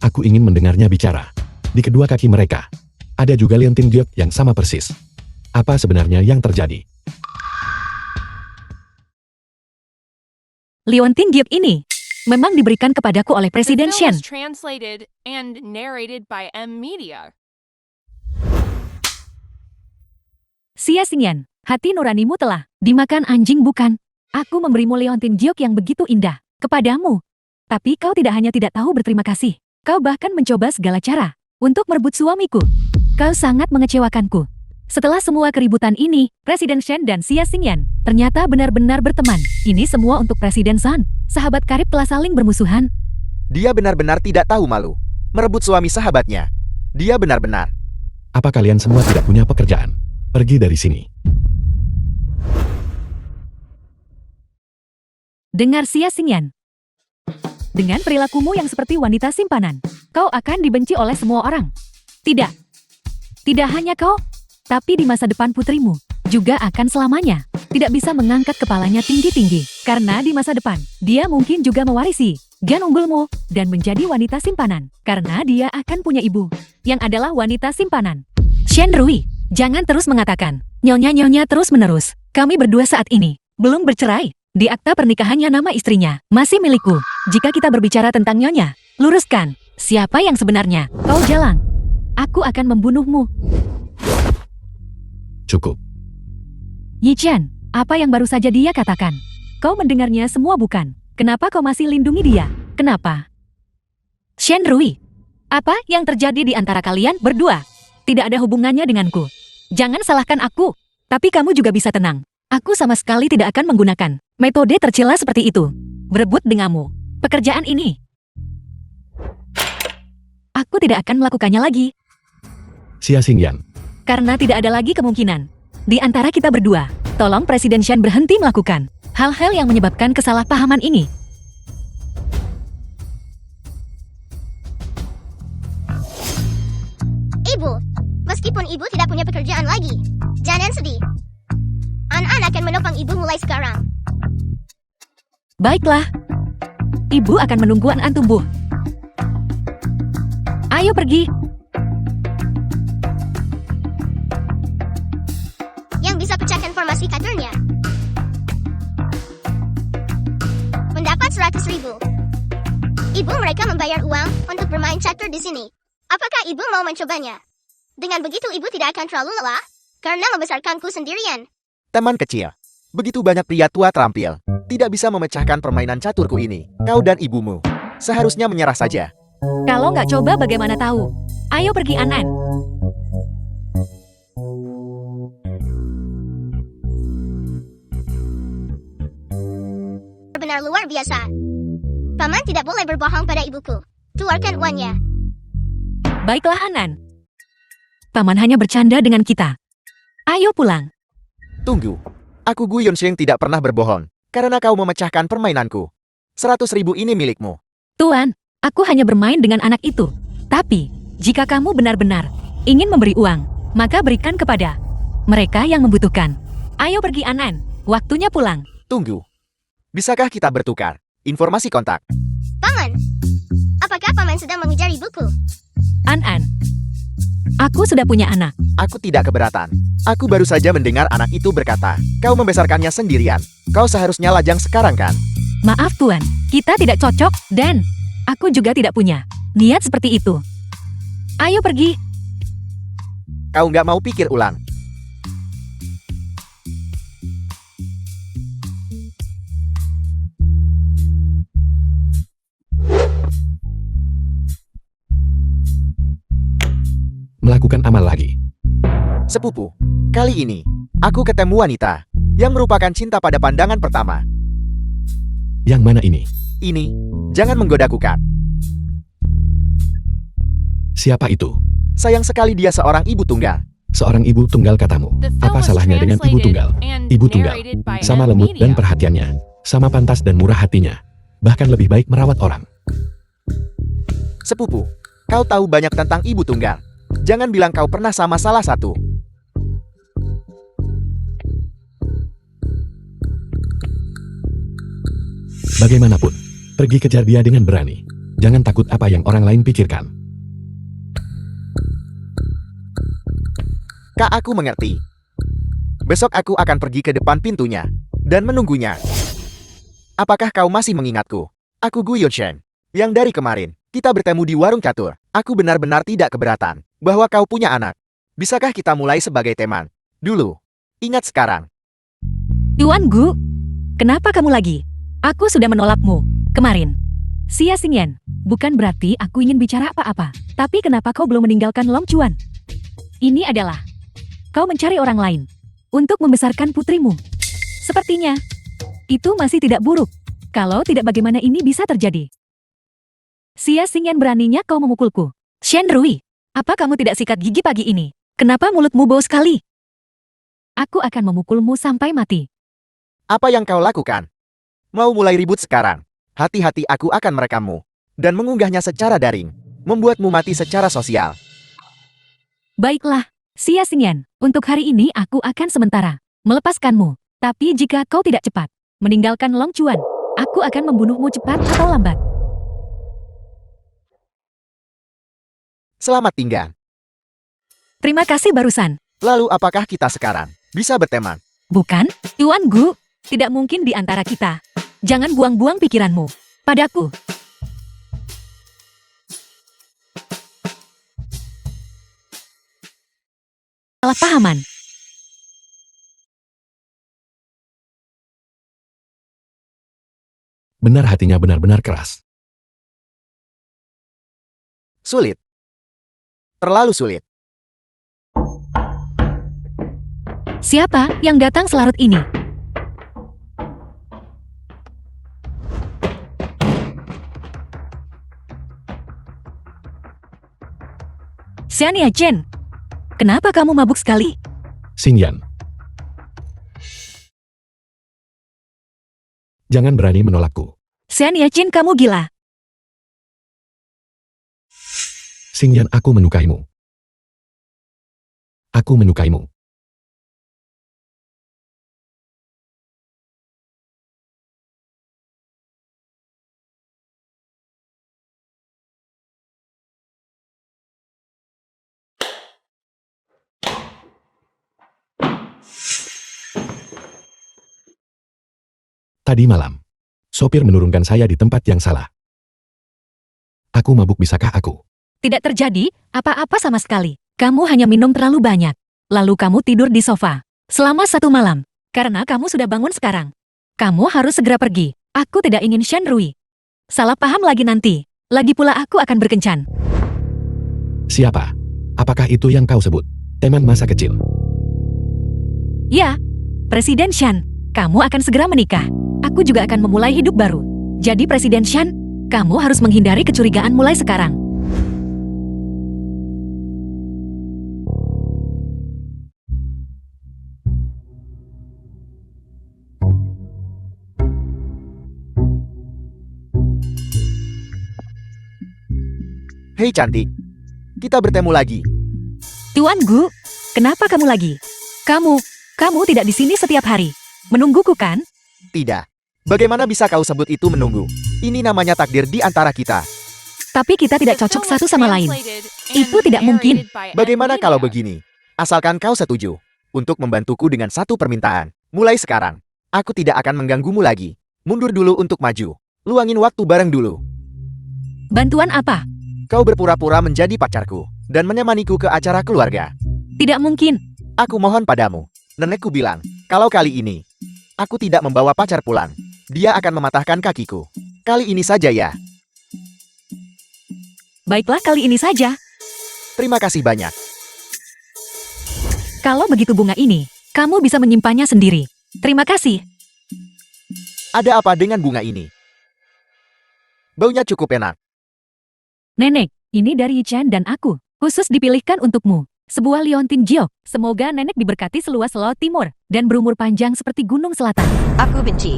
Aku ingin mendengarnya bicara. Di kedua kaki mereka, ada juga liontin giok yang sama persis. Apa sebenarnya yang terjadi? Liontin giok ini memang diberikan kepadaku oleh The Presiden film Shen. was translated and narrated by M Media. Xia Xingyan, hati nuranimu telah dimakan anjing bukan? Aku memberimu liontin giok yang begitu indah kepadamu. Tapi kau tidak hanya tidak tahu berterima kasih. Kau bahkan mencoba segala cara untuk merebut suamiku. Kau sangat mengecewakanku. Setelah semua keributan ini, Presiden Shen dan Xia Xingyan ternyata benar-benar berteman. Ini semua untuk Presiden San. Sahabat karib telah saling bermusuhan. Dia benar-benar tidak tahu malu. Merebut suami sahabatnya. Dia benar-benar. Apa kalian semua tidak punya pekerjaan? Pergi dari sini. Dengar Xia Xingyan. Dengan perilakumu yang seperti wanita simpanan, kau akan dibenci oleh semua orang. Tidak. Tidak hanya kau, tapi di masa depan putrimu juga akan selamanya tidak bisa mengangkat kepalanya tinggi-tinggi. Karena di masa depan, dia mungkin juga mewarisi gen unggulmu dan menjadi wanita simpanan. Karena dia akan punya ibu yang adalah wanita simpanan. Shen Rui, jangan terus mengatakan nyonya-nyonya terus-menerus. Kami berdua saat ini belum bercerai. Di akta pernikahannya nama istrinya masih milikku. Jika kita berbicara tentang nyonya, luruskan siapa yang sebenarnya. Kau jalang. Aku akan membunuhmu. Cukup. Yi Chen, apa yang baru saja dia katakan? Kau mendengarnya semua bukan? Kenapa kau masih lindungi dia? Kenapa? Shen Rui, apa yang terjadi di antara kalian berdua? Tidak ada hubungannya denganku. Jangan salahkan aku. Tapi kamu juga bisa tenang. Aku sama sekali tidak akan menggunakan metode tercela seperti itu. Berebut denganmu. Pekerjaan ini. Aku tidak akan melakukannya lagi. Xia Xingyan. Karena tidak ada lagi kemungkinan. Di antara kita berdua, tolong Presiden Shen berhenti melakukan hal-hal yang menyebabkan kesalahpahaman ini. Ibu, meskipun ibu tidak punya pekerjaan lagi, jangan sedih. An-An akan menopang ibu mulai sekarang. Baiklah. Ibu akan menunggu An-An tumbuh. Ayo pergi. Yang bisa pecahkan formasi kadernya mendapat 100.000. Ibu mereka membayar uang untuk bermain catur di sini. Apakah ibu mau mencobanya? Dengan begitu ibu tidak akan terlalu lelah. Karena membesarkanku sendirian. Teman kecil. Begitu banyak pria tua terampil. Tidak bisa memecahkan permainan caturku ini. Kau dan ibumu. Seharusnya menyerah saja. Kalau nggak coba bagaimana tahu? Ayo pergi An-An. Benar luar biasa. Paman tidak boleh berbohong pada ibuku. Keluarkan uangnya. Baiklah An-An. Paman hanya bercanda dengan kita. Ayo pulang. Tunggu. Aku Gu Yunsheng tidak pernah berbohong. Karena kau memecahkan permainanku. 100.000 ini milikmu. Tuan, aku hanya bermain dengan anak itu. Tapi, jika kamu benar-benar ingin memberi uang, maka berikan kepada mereka yang membutuhkan. Ayo pergi An-An. Waktunya pulang. Tunggu. Bisakah kita bertukar informasi kontak? Paman, apakah paman sedang mengejar ibuku? An-An, aku sudah punya anak. Aku tidak keberatan. Aku baru saja mendengar anak itu berkata, kau membesarkannya sendirian. Kau seharusnya lajang sekarang kan? Maaf Tuan, kita tidak cocok dan aku juga tidak punya niat seperti itu. Ayo pergi. Kau nggak mau pikir ulang. Melakukan amal lagi. Sepupu, kali ini, aku ketemu wanita yang merupakan cinta pada pandangan pertama. Yang mana ini? Ini, jangan menggodaku kan. Siapa itu? Sayang sekali dia seorang ibu tunggal. Seorang ibu tunggal katamu. The film Apa was salahnya dengan ibu tunggal? translated and Ibu tunggal. narrated by Sama Ed lembut dan Media. perhatiannya. Sama pantas dan murah hatinya. Bahkan lebih baik merawat orang. Sepupu, kau tahu banyak tentang ibu tunggal. Jangan bilang kau pernah sama salah satu. Bagaimanapun, pergi kejar dia dengan berani. Jangan takut apa yang orang lain pikirkan. Kak, aku mengerti. Besok aku akan pergi ke depan pintunya dan menunggunya. Apakah kau masih mengingatku? Aku Gu Yunsheng. Yang dari kemarin, kita bertemu di warung catur. Aku benar-benar tidak keberatan bahwa kau punya anak. Bisakah kita mulai sebagai teman? Dulu. Ingat sekarang. Tuan Gu, kenapa kamu lagi? Aku sudah menolakmu kemarin. Xia Xingyan, bukan berarti aku ingin bicara apa-apa. Tapi kenapa kau belum meninggalkan Long Chuan? Ini adalah kau mencari orang lain untuk membesarkan putrimu. Sepertinya itu masih tidak buruk. Kalau tidak, bagaimana ini bisa terjadi? Xia Xingyan, beraninya kau memukulku. Shen Rui, apa kamu tidak sikat gigi pagi ini? Kenapa mulutmu bau sekali? Aku akan memukulmu sampai mati. Apa yang kau lakukan? Mau mulai ribut sekarang? Hati-hati, aku akan merekammu dan mengunggahnya secara daring. Membuatmu mati secara sosial. Baiklah, Xia Xingyan, untuk hari ini aku akan sementara melepaskanmu. Tapi jika kau tidak cepat meninggalkan Long Chuan, aku akan membunuhmu cepat atau lambat. Selamat tinggal. Terima kasih barusan. Lalu apakah kita sekarang bisa berteman? Bukan, Tuan Gu, tidak mungkin di antara kita. Jangan buang-buang pikiranmu padaku. Salahpahaman. Benar, hatinya benar-benar keras. Sulit. Terlalu sulit. Siapa yang datang selarut ini? Xiania Chen, kenapa kamu mabuk sekali? Xingyan. Jangan berani menolakku. Xiania Chen, kamu gila. Xingyan, aku menyukaimu. Aku menyukaimu. Tadi malam, sopir menurunkan saya di tempat yang salah. Aku mabuk, bisakah aku? Tidak terjadi apa-apa sama sekali. Kamu hanya minum terlalu banyak. lalu kamu tidur di sofa selama 1 malam. Karena kamu sudah bangun sekarang. Kamu harus segera pergi. Aku tidak ingin Shen Rui salah paham lagi nanti. Lagi pula aku akan berkencan. Siapa? Apakah itu yang kau sebut? Teman masa kecil. Ya, Presiden Shan, kamu akan segera menikah. Aku juga akan memulai hidup baru. Jadi Presiden Shan, kamu harus menghindari kecurigaan mulai sekarang. Hei cantik, kita bertemu lagi. Tuan Gu, kenapa kamu lagi? Kamu tidak di sini setiap hari. Menungguku kan? Tidak. Bagaimana bisa kau sebut itu menunggu? Ini namanya takdir di antara kita. Tapi kita tidak The cocok film satu was sama lain. translated and Itu tidak mungkin. narrated by Bagaimana Ed kalau Media. begini? Asalkan kau setuju untuk membantuku dengan satu permintaan. Mulai sekarang, aku tidak akan mengganggumu lagi. Mundur dulu untuk maju. Luangin waktu bareng dulu. Bantuan apa? Kau berpura-pura menjadi pacarku dan menemaniku ke acara keluarga. Tidak mungkin. Aku mohon padamu. Nenekku bilang, kalau kali ini aku tidak membawa pacar pulang, dia akan mematahkan kakiku. Kali ini saja ya. Baiklah kali ini saja. Terima kasih banyak. Kalau begitu bunga ini, kamu bisa menyimpannya sendiri. Terima kasih. Ada apa dengan bunga ini? Baunya cukup enak. Nenek, ini dari Chen dan aku. Khusus dipilihkan untukmu. Sebuah liontin jiok. Semoga nenek diberkati seluas laut timur. Dan berumur panjang seperti gunung selatan. Aku benci.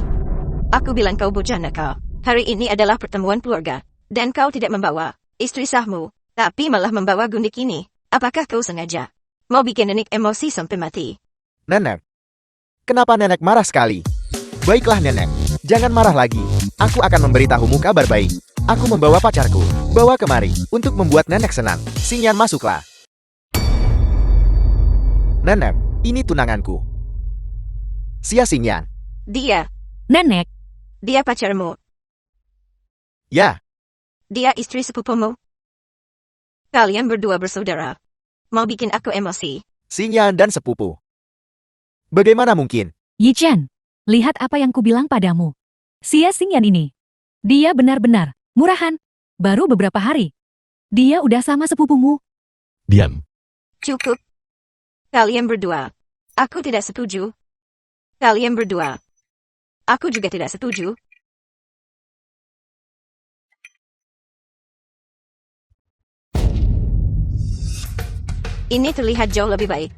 Aku bilang kau bocah nakal. Hari ini adalah pertemuan keluarga. Dan kau tidak membawa istri sahmu. Tapi malah membawa gundik ini. Apakah kau sengaja? Mau bikin nenek emosi sampai mati? Nenek. Kenapa nenek marah sekali? Baiklah nenek. Jangan marah lagi. Aku akan memberitahumu kabar baik. Aku membawa pacarku. Bawa kemari. Untuk membuat nenek senang. Xingyan masuklah. Nenek, ini tunanganku. Xia Xingyan. Dia. Nenek, Dia pacarmu. Ya, Dia istri sepupumu. Kalian berdua bersaudara. Mau bikin aku emosi. Xingyan dan sepupu. Bagaimana mungkin? Yi Chen, lihat apa yang kubilang padamu. Xia Xingyan ini. Dia benar-benar murahan. Baru beberapa hari. Dia udah sama sepupumu. Diam. Cukup. Kalian berdua. Aku tidak setuju. Kalian berdua. Aku juga tidak setuju. Ini terlihat jauh lebih baik.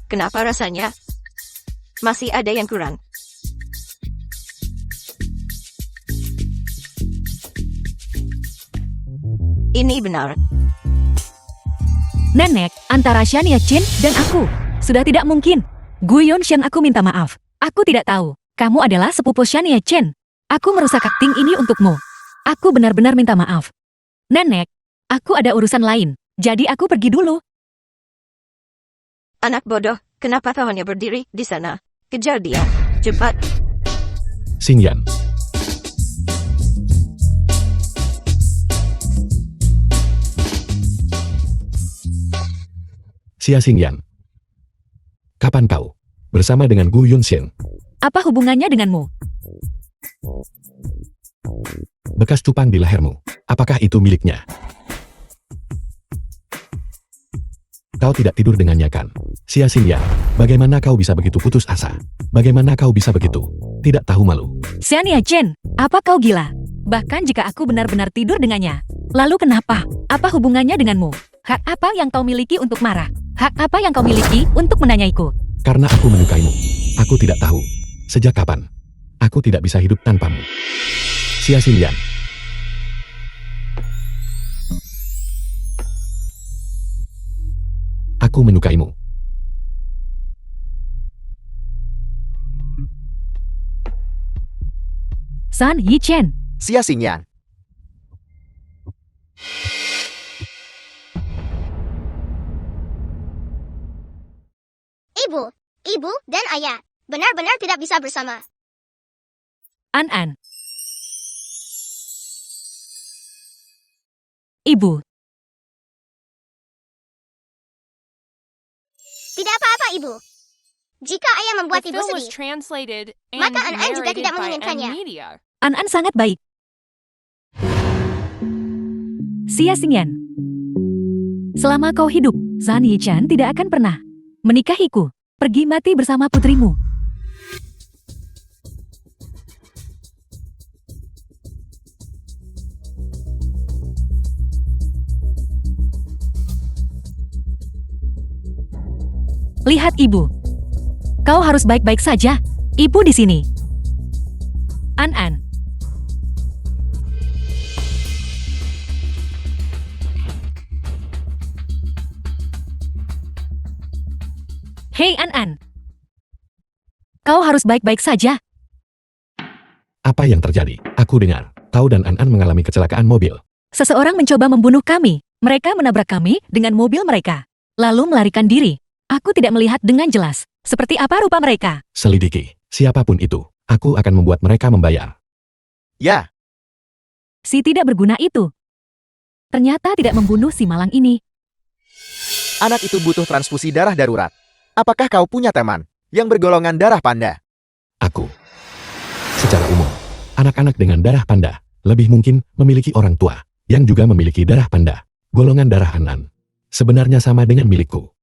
Kenapa rasanya? Masih ada yang kurang. Ini benar. Nenek, antara Shania Chin dan aku. Sudah tidak mungkin. Guyon Shen, aku minta maaf. Aku tidak tahu. Kamu adalah sepupu Shania Chin. Aku merusak akting ini untukmu. Aku benar-benar minta maaf. Nenek, aku ada urusan lain. Jadi aku pergi dulu. Anak bodoh, kenapa kau hanya berdiri di sana? Kejar dia. Cepat. Xingyan. Xia Xingyan. Kapan kau bersama dengan Gu Yunshin? Apa hubungannya denganmu? Bekas cupang di lehermu. Apakah itu miliknya? Kau tidak tidur dengannya kan? Xia Xingyan, bagaimana kau bisa begitu putus asa? Bagaimana kau bisa begitu? Tidak tahu malu. Shania Chen, apa kau gila? Bahkan jika aku benar-benar tidur dengannya. Lalu kenapa? Apa hubungannya denganmu? Hak apa yang kau miliki untuk marah? Hak apa yang kau miliki untuk menanyaiku? Karena aku menyukaimu. Aku tidak tahu. Sejak kapan? Aku tidak bisa hidup tanpamu. Xia Xingyan. Aku menyukaimu. San Yi Chen, Xia Xingyan. Ibu dan ayah benar-benar tidak bisa bersama. An. Ibu, Tidak apa-apa, Ibu. Jika ayah membuat The ibu film was sedih, translated and maka An-An juga narrated tidak by menginginkannya. Media. An-An sangat baik. Xia Xingyan. Selama kau hidup, Zhan Yichan tidak akan pernah menikahiku. Pergi mati bersama putrimu. Lihat ibu. Kau harus baik-baik saja. Ibu di sini. An-An. Hei An-An. Kau harus baik-baik saja. Apa yang terjadi? Aku dengar, kau dan An-An mengalami kecelakaan mobil. Seseorang mencoba membunuh kami. Mereka menabrak kami dengan mobil mereka. Lalu melarikan diri. Aku tidak melihat dengan jelas. Seperti apa rupa mereka. Selidiki, siapapun itu, aku akan membuat mereka membayar. Ya, Si tidak berguna itu. Ternyata tidak membunuh si malang ini. anak itu butuh transfusi darah darurat. Apakah kau punya teman yang bergolongan darah panda? Aku. Secara umum, anak-anak dengan darah panda lebih mungkin memiliki orang tua yang juga memiliki darah panda. Golongan darah An-An sebenarnya sama dengan milikku.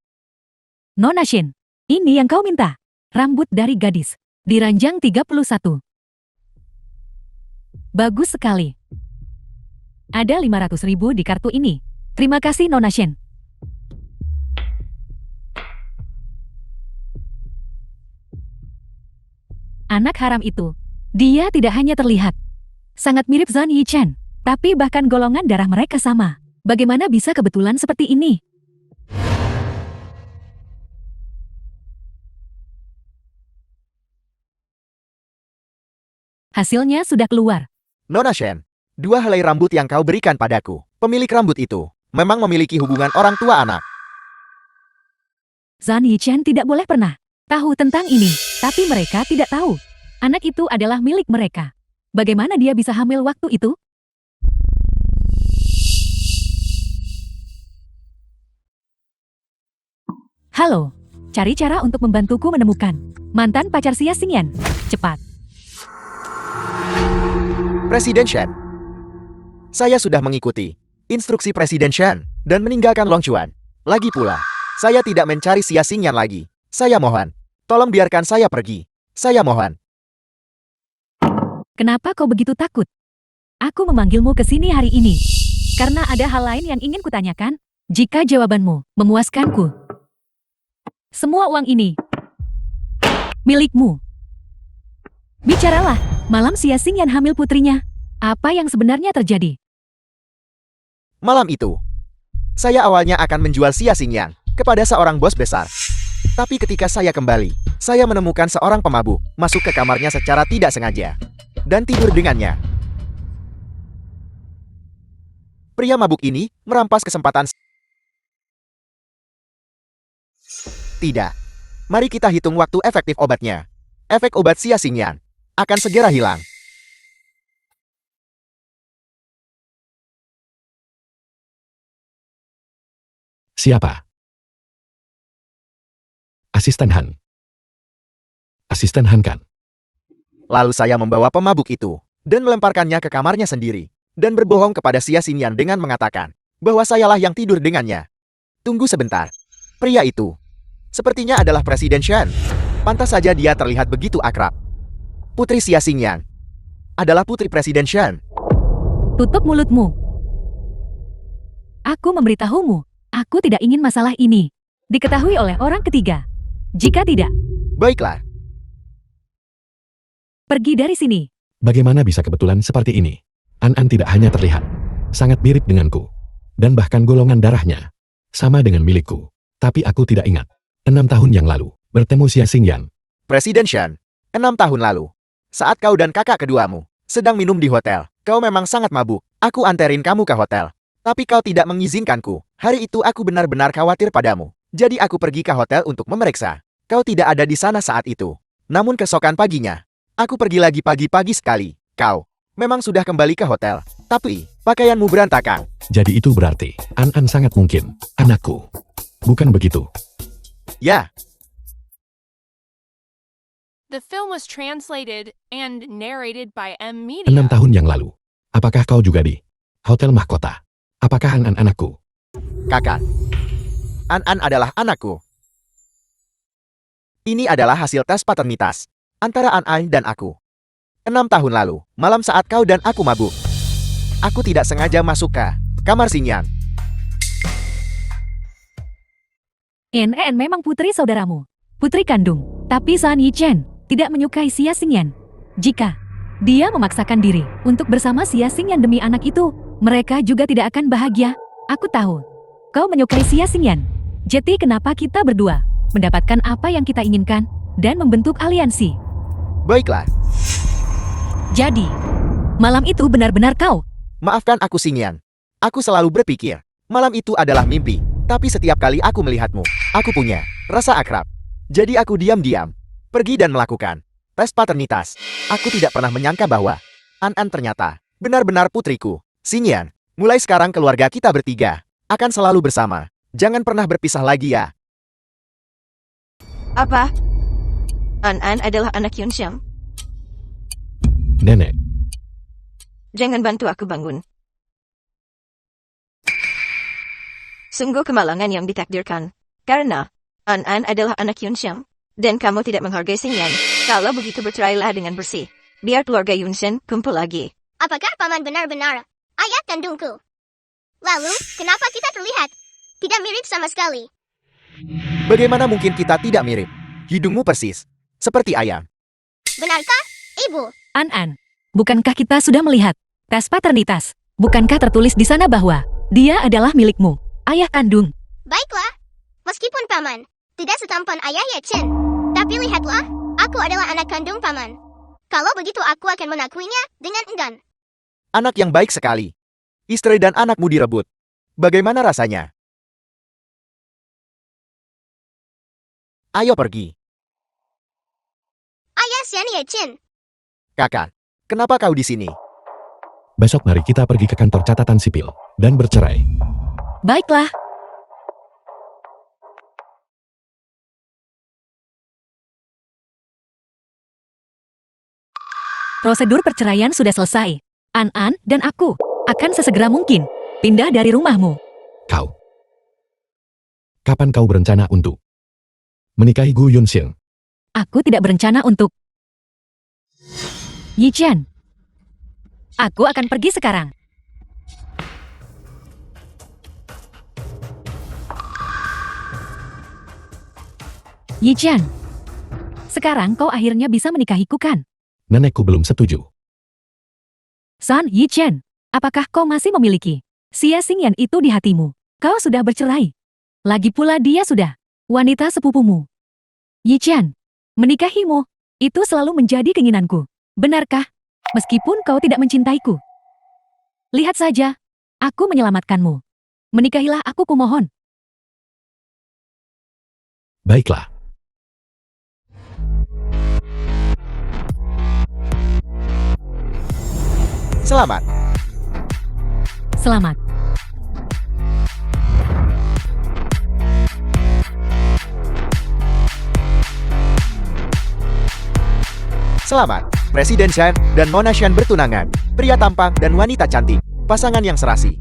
Nona Shin, ini yang kau minta. Rambut dari gadis. Di ranjang 31. Bagus sekali. Ada 500.000 di kartu ini. Terima kasih Nona Shin. Anak haram itu. Dia tidak hanya terlihat sangat mirip Zhan Yichan, tapi bahkan golongan darah mereka sama. Bagaimana bisa kebetulan seperti ini? Hasilnya sudah keluar. Nona Shen, 2 helai rambut yang kau berikan padaku, pemilik rambut itu, memang memiliki hubungan orang tua anak. Zhan Yichan tidak boleh pernah tahu tentang ini, tapi mereka tidak tahu. Anak itu adalah milik mereka. Bagaimana dia bisa hamil waktu itu? Halo, cari cara untuk membantuku menemukan mantan pacar Xia Xingyan. Cepat. Presiden Shen. Saya sudah mengikuti instruksi Presiden Shen dan meninggalkan Long Chuan. Lagi pula, saya tidak mencari Xia Xingyan lagi. Saya mohon, tolong biarkan saya pergi. Saya mohon. Kenapa kau begitu takut? Aku memanggilmu ke sini hari ini karena ada hal lain yang ingin kutanyakan. Jika jawabanmu memuaskanku, semua uang ini milikmu. Bicaralah, malam Xia Xingyan hamil putrinya. Apa yang sebenarnya terjadi? Malam itu, saya awalnya akan menjual Xia Xingyan kepada seorang bos besar. Tapi ketika saya kembali, saya menemukan seorang pemabuk masuk ke kamarnya secara tidak sengaja dan tidur dengannya. Pria mabuk ini merampas kesempatan. Tidak. Mari kita hitung waktu efektif obatnya. Efek obat Xia Xingyan akan segera hilang. Siapa? Asisten Han. Asisten Han kan? Lalu saya membawa pemabuk itu dan melemparkannya ke kamarnya sendiri dan berbohong kepada Xia Xingyan dengan mengatakan bahwa sayalah yang tidur dengannya. Tunggu sebentar. Pria itu sepertinya adalah Presiden Shen. Pantas saja dia terlihat begitu akrab. Putri Xia Xingyan adalah putri Presiden Shen. Tutup mulutmu. Aku memberitahumu, aku tidak ingin masalah ini diketahui oleh orang ketiga. Jika tidak, Baiklah, pergi dari sini. Bagaimana bisa kebetulan seperti ini? An-An tidak hanya terlihat sangat mirip denganku, dan bahkan golongan darahnya sama dengan milikku. Tapi aku tidak ingat 6 tahun yang lalu bertemu Xia Xingyan. Presiden Shen, 6 tahun lalu, saat kau dan kakak keduamu sedang minum di hotel, kau memang sangat mabuk. Aku anterin kamu ke hotel, tapi kau tidak mengizinkanku. Hari itu aku benar-benar khawatir padamu. Jadi aku pergi ke hotel untuk memeriksa. Kau tidak ada di sana saat itu. Namun keesokan paginya, aku pergi lagi pagi-pagi sekali. Kau memang sudah kembali ke hotel, tapi pakaianmu berantakan. Jadi itu berarti An-An sangat mungkin anakku. Bukan begitu? Ya, The film was translated and narrated by M 6 Media. tahun yang lalu. Apakah kau juga di Hotel Mahkota? Apakah An-An anakku? kakak. An-An adalah anakku. Ini adalah hasil tes paternitas antara An-An dan aku. 6 tahun lalu, malam saat kau dan aku mabuk. Aku tidak sengaja masuk ke kamar Xingyan. En memang putri saudaramu. Putri kandung. Tapi San Yichen tidak menyukai Xia Xingyan. Jika dia memaksakan diri untuk bersama Xia Xingyan demi anak itu, mereka juga tidak akan bahagia. Aku tahu. Kau menyukai Xia Xingyan. Jadi kenapa kita berdua mendapatkan apa yang kita inginkan dan membentuk aliansi? Baiklah, Jadi, malam itu benar-benar kau. maafkan aku Xingyan. Aku selalu berpikir, malam itu adalah mimpi. Tapi setiap kali aku melihatmu, aku punya rasa akrab. Jadi aku diam-diam pergi dan melakukan tes paternitas. Aku tidak pernah menyangka bahwa An-An ternyata benar-benar putriku. Xingyan, mulai sekarang keluarga kita bertiga akan selalu bersama. Jangan pernah berpisah lagi ya. Apa? An-An adalah anak Yunxiang. Nenek, Jangan bantu aku bangun. Sungguh kemalangan yang ditakdirkan. Karena An-An adalah anak Yunxiang. Dan kamu tidak menghargai Xingyan. Kalau begitu bercerailah dengan bersih. Biar keluarga Yunxian kumpul lagi. Apakah paman benar-benar ayah kandungku? Lalu, kenapa kita terlihat tidak mirip sama sekali? Bagaimana mungkin kita tidak mirip? Hidungmu persis seperti ayam. Benarkah, Ibu? An, bukankah kita sudah melihat tes paternitas? Bukankah tertulis di sana bahwa dia adalah milikmu, ayah kandung? Baiklah. Meskipun paman tidak setampan ayah Yechen, tapi lihatlah, aku adalah anak kandung paman. Kalau begitu aku akan mengakuinya dengan enggan. Anak yang baik sekali. Istri dan anakmu direbut. Bagaimana rasanya? Ayo pergi. Ayah Xian Yechen. Kakak, kenapa kau di sini? besok mari kita pergi ke kantor catatan sipil dan bercerai. Baiklah. Prosedur perceraian sudah selesai. An dan aku akan sesegera mungkin pindah dari rumahmu. Kau. Kapan kau berencana untuk menikahi Gu Yunxiang? Aku tidak berencana untuk... Yichen. Aku akan pergi sekarang. Yichen. Sekarang kau akhirnya bisa menikahiku kan? Nenekku belum setuju. San Yichen, apakah kau masih memiliki Xia Xingyan itu di hatimu? Kau sudah bercerai. Lagi pula dia sudah wanita sepupumu. Yichen, menikahimu, itu selalu menjadi keinginanku. Benarkah? Meskipun kau tidak mencintaiku. Lihat saja, aku menyelamatkanmu. Menikahilah aku kumohon. Baiklah. Selamat. Selamat. Selamat. Presiden Shan dan Mona Shan bertunangan. Pria tampan dan wanita cantik. Pasangan yang serasi.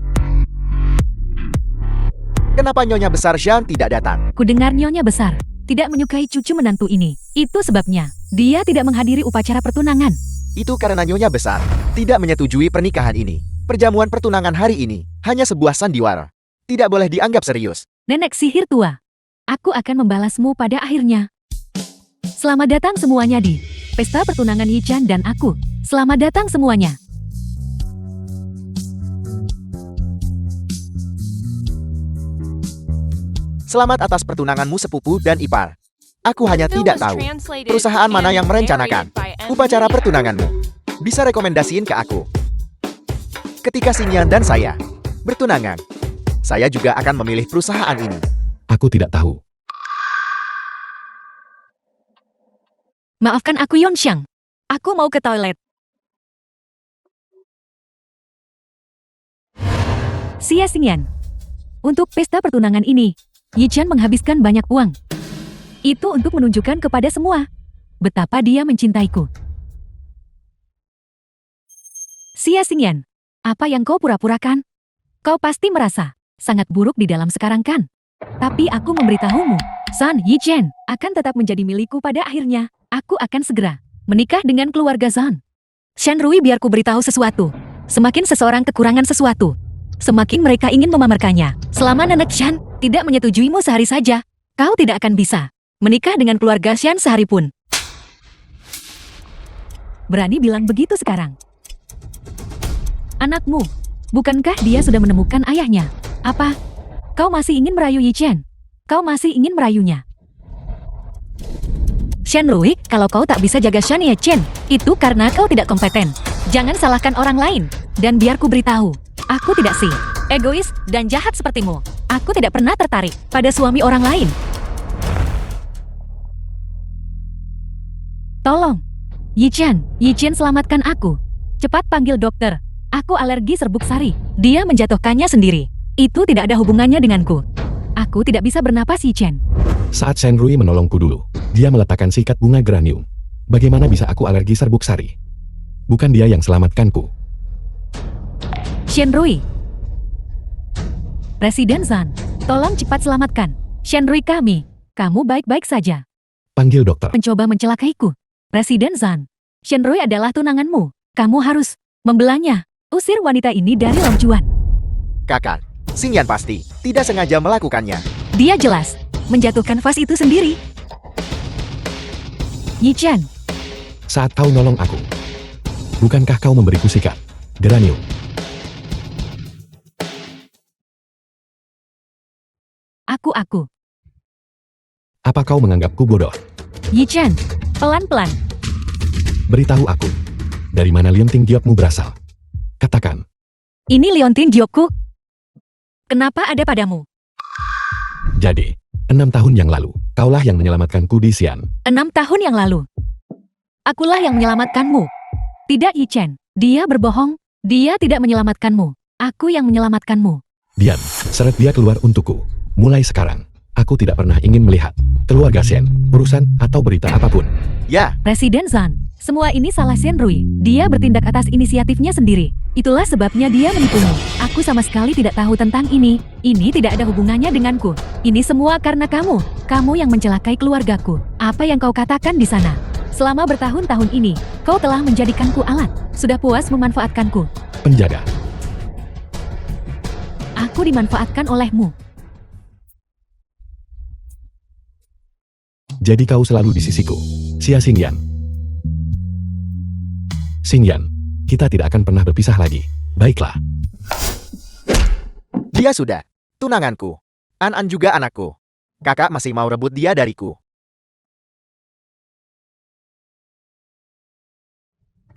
Kenapa Nyonya Besar Shan tidak datang? Kudengar Nyonya Besar tidak menyukai cucu menantu ini. Itu sebabnya dia tidak menghadiri upacara pertunangan. Itu karena Nyonya Besar tidak menyetujui pernikahan ini. Perjamuan pertunangan hari ini hanya sebuah sandiwara. Tidak boleh dianggap serius. Nenek sihir tua, aku akan membalasmu pada akhirnya. Selamat datang semuanya di pesta pertunangan Yichan dan aku. Selamat datang semuanya. Selamat atas pertunanganmu sepupu dan ipar. Aku hanya The film tidak was tahu translated perusahaan mana and yang merencanakan narrated by M. upacara Media. pertunanganmu. Bisa rekomendasiin ke aku. Ketika Xingyan dan saya bertunangan, saya juga akan memilih perusahaan ini. Aku tidak tahu. Maafkan aku Yonxiang. Aku mau ke toilet. Xia Xingyan. Untuk pesta pertunangan ini, Yichan menghabiskan banyak uang. Itu untuk menunjukkan kepada semua betapa dia mencintaiku. Xia Xingyan, apa yang kau pura-purakan? Kau pasti merasa sangat buruk di dalam sekarang kan? Tapi aku memberitahumu, Zhan Yichen akan tetap menjadi milikku pada akhirnya. Aku akan segera menikah dengan keluarga Zhan. Shen Rui, biar ku beritahu sesuatu. Semakin seseorang kekurangan sesuatu, semakin mereka ingin memamerkannya. Selama Nenek Shan tidak menyetujuimu sehari saja, kau tidak akan bisa menikah dengan keluarga Shan sehari pun. Berani bilang begitu sekarang? Anakmu, bukankah dia sudah menemukan ayahnya? Apa? Kau masih ingin merayu Yichen? Kau masih ingin merayunya? Shen Rui, kalau kau tak bisa jaga Shan Yichen, itu karena kau tidak kompeten. Jangan salahkan orang lain. Dan biar ku beritahu, aku tidak sih egois dan jahat sepertimu. Aku tidak pernah tertarik pada suami orang lain. Tolong, Yichen selamatkan aku. Cepat panggil dokter. Aku alergi serbuk sari. Dia menjatuhkannya sendiri. Itu tidak ada hubungannya denganku. Aku tidak bisa bernapas, Yichen. Saat Shen Rui menolongku dulu, dia meletakkan sikat bunga geranium. Bagaimana bisa aku alergi serbuk sari? Bukan dia yang selamatkanku. Shen Rui. Presiden Zhan, tolong cepat selamatkan Shen Rui kami. Kamu baik-baik saja. Panggil dokter. Mencoba mencelakaiku. Presiden Zhan, Shen Rui adalah tunanganmu. Kamu harus membelanya. Usir wanita ini dari Long Juan. Kakak, Xingyan pasti tidak sengaja melakukannya. Dia jelas menjatuhkan vas itu sendiri. Yichen, Saat kau nolong aku, bukankah kau memberiku sikat geranium? aku. Apa kau menganggapku bodoh? Yichen, pelan-pelan. Beritahu aku, dari mana Lionting Giokmu berasal? Katakan. Ini Liontin Giokku. Kenapa ada padamu? Jadi, 6 tahun yang lalu, kaulah yang menyelamatkanku di Xi'an. 6 tahun yang lalu. Akulah yang menyelamatkanmu. Tidak, Yichen. Dia berbohong. Dia tidak menyelamatkanmu. Aku yang menyelamatkanmu. Diam, seret dia keluar untukku. Mulai sekarang, aku tidak pernah ingin melihat keluarga Shen, urusan atau berita apapun. Ya, Presiden Zhan, semua ini salah Shen Rui. Dia bertindak atas inisiatifnya sendiri. Itulah sebabnya dia menipumu. Aku sama sekali tidak tahu tentang ini. Ini tidak ada hubungannya denganku. Ini semua karena kamu. Kamu yang mencelakai keluargaku. Apa yang kau katakan di sana? Selama bertahun-tahun ini, kau telah menjadikanku alat. Sudah puas memanfaatkanku. Penjaga, Aku dimanfaatkan olehmu. jadi kau selalu di sisiku. Xia Xingyan. Xingyan, kita tidak akan pernah berpisah lagi. Baiklah. dia sudah tunanganku. An juga anakku. Kakak masih mau rebut dia dariku.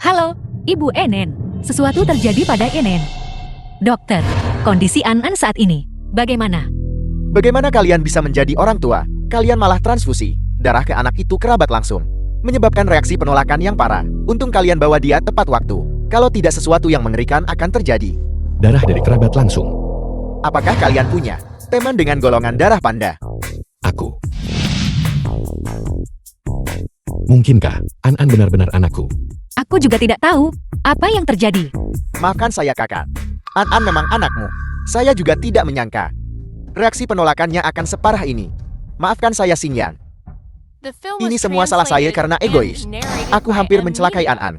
Halo, Ibu Enen. Sesuatu terjadi pada Enen. Dokter, kondisi An saat ini bagaimana? Bagaimana kalian bisa menjadi orang tua? Kalian malah transfusi darah ke anak itu kerabat langsung. Menyebabkan reaksi penolakan yang parah. Untung kalian bawa dia tepat waktu. Kalau tidak, sesuatu yang mengerikan akan terjadi. Darah dari kerabat langsung. Apakah kalian punya teman dengan golongan darah panda? Aku. Mungkinkah An benar-benar anakku? Aku juga tidak tahu apa yang terjadi. Maafkan saya, kakak. An memang anakmu. Saya juga tidak menyangka reaksi penolakannya akan separah ini. Maafkan saya, Xingyan. The film Ini was semua salah saya translated karena and egois. narrated Aku by hampir M. mencelakai Lee. An.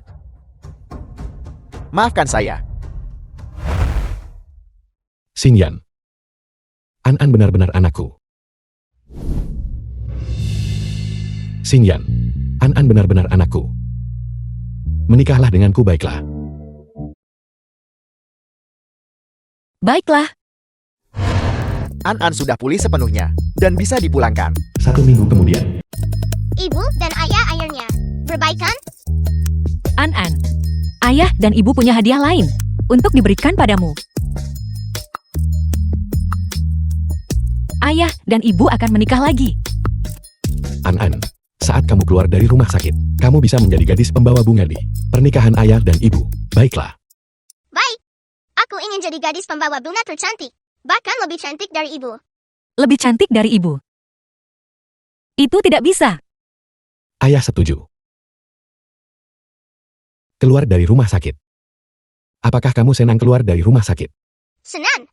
Maafkan saya. Xingyan. An benar-benar anakku. Xingyan. An benar-benar anakku. Menikahlah denganku, baiklah. Baiklah, An sudah pulih sepenuhnya dan bisa dipulangkan. 1 minggu kemudian. Ibu dan ayah akhirnya berbaikan. An. Ayah dan ibu punya hadiah lain untuk diberikan padamu. Ayah dan ibu akan menikah lagi. An, saat kamu keluar dari rumah sakit, kamu bisa menjadi gadis pembawa bunga di pernikahan ayah dan ibu. Baiklah. Baik. Aku ingin jadi gadis pembawa bunga tercantik. Bahkan lebih cantik dari ibu. Lebih cantik dari ibu. Itu tidak bisa. Ayah setuju. Keluar dari rumah sakit. Apakah kamu senang keluar dari rumah sakit? Senang.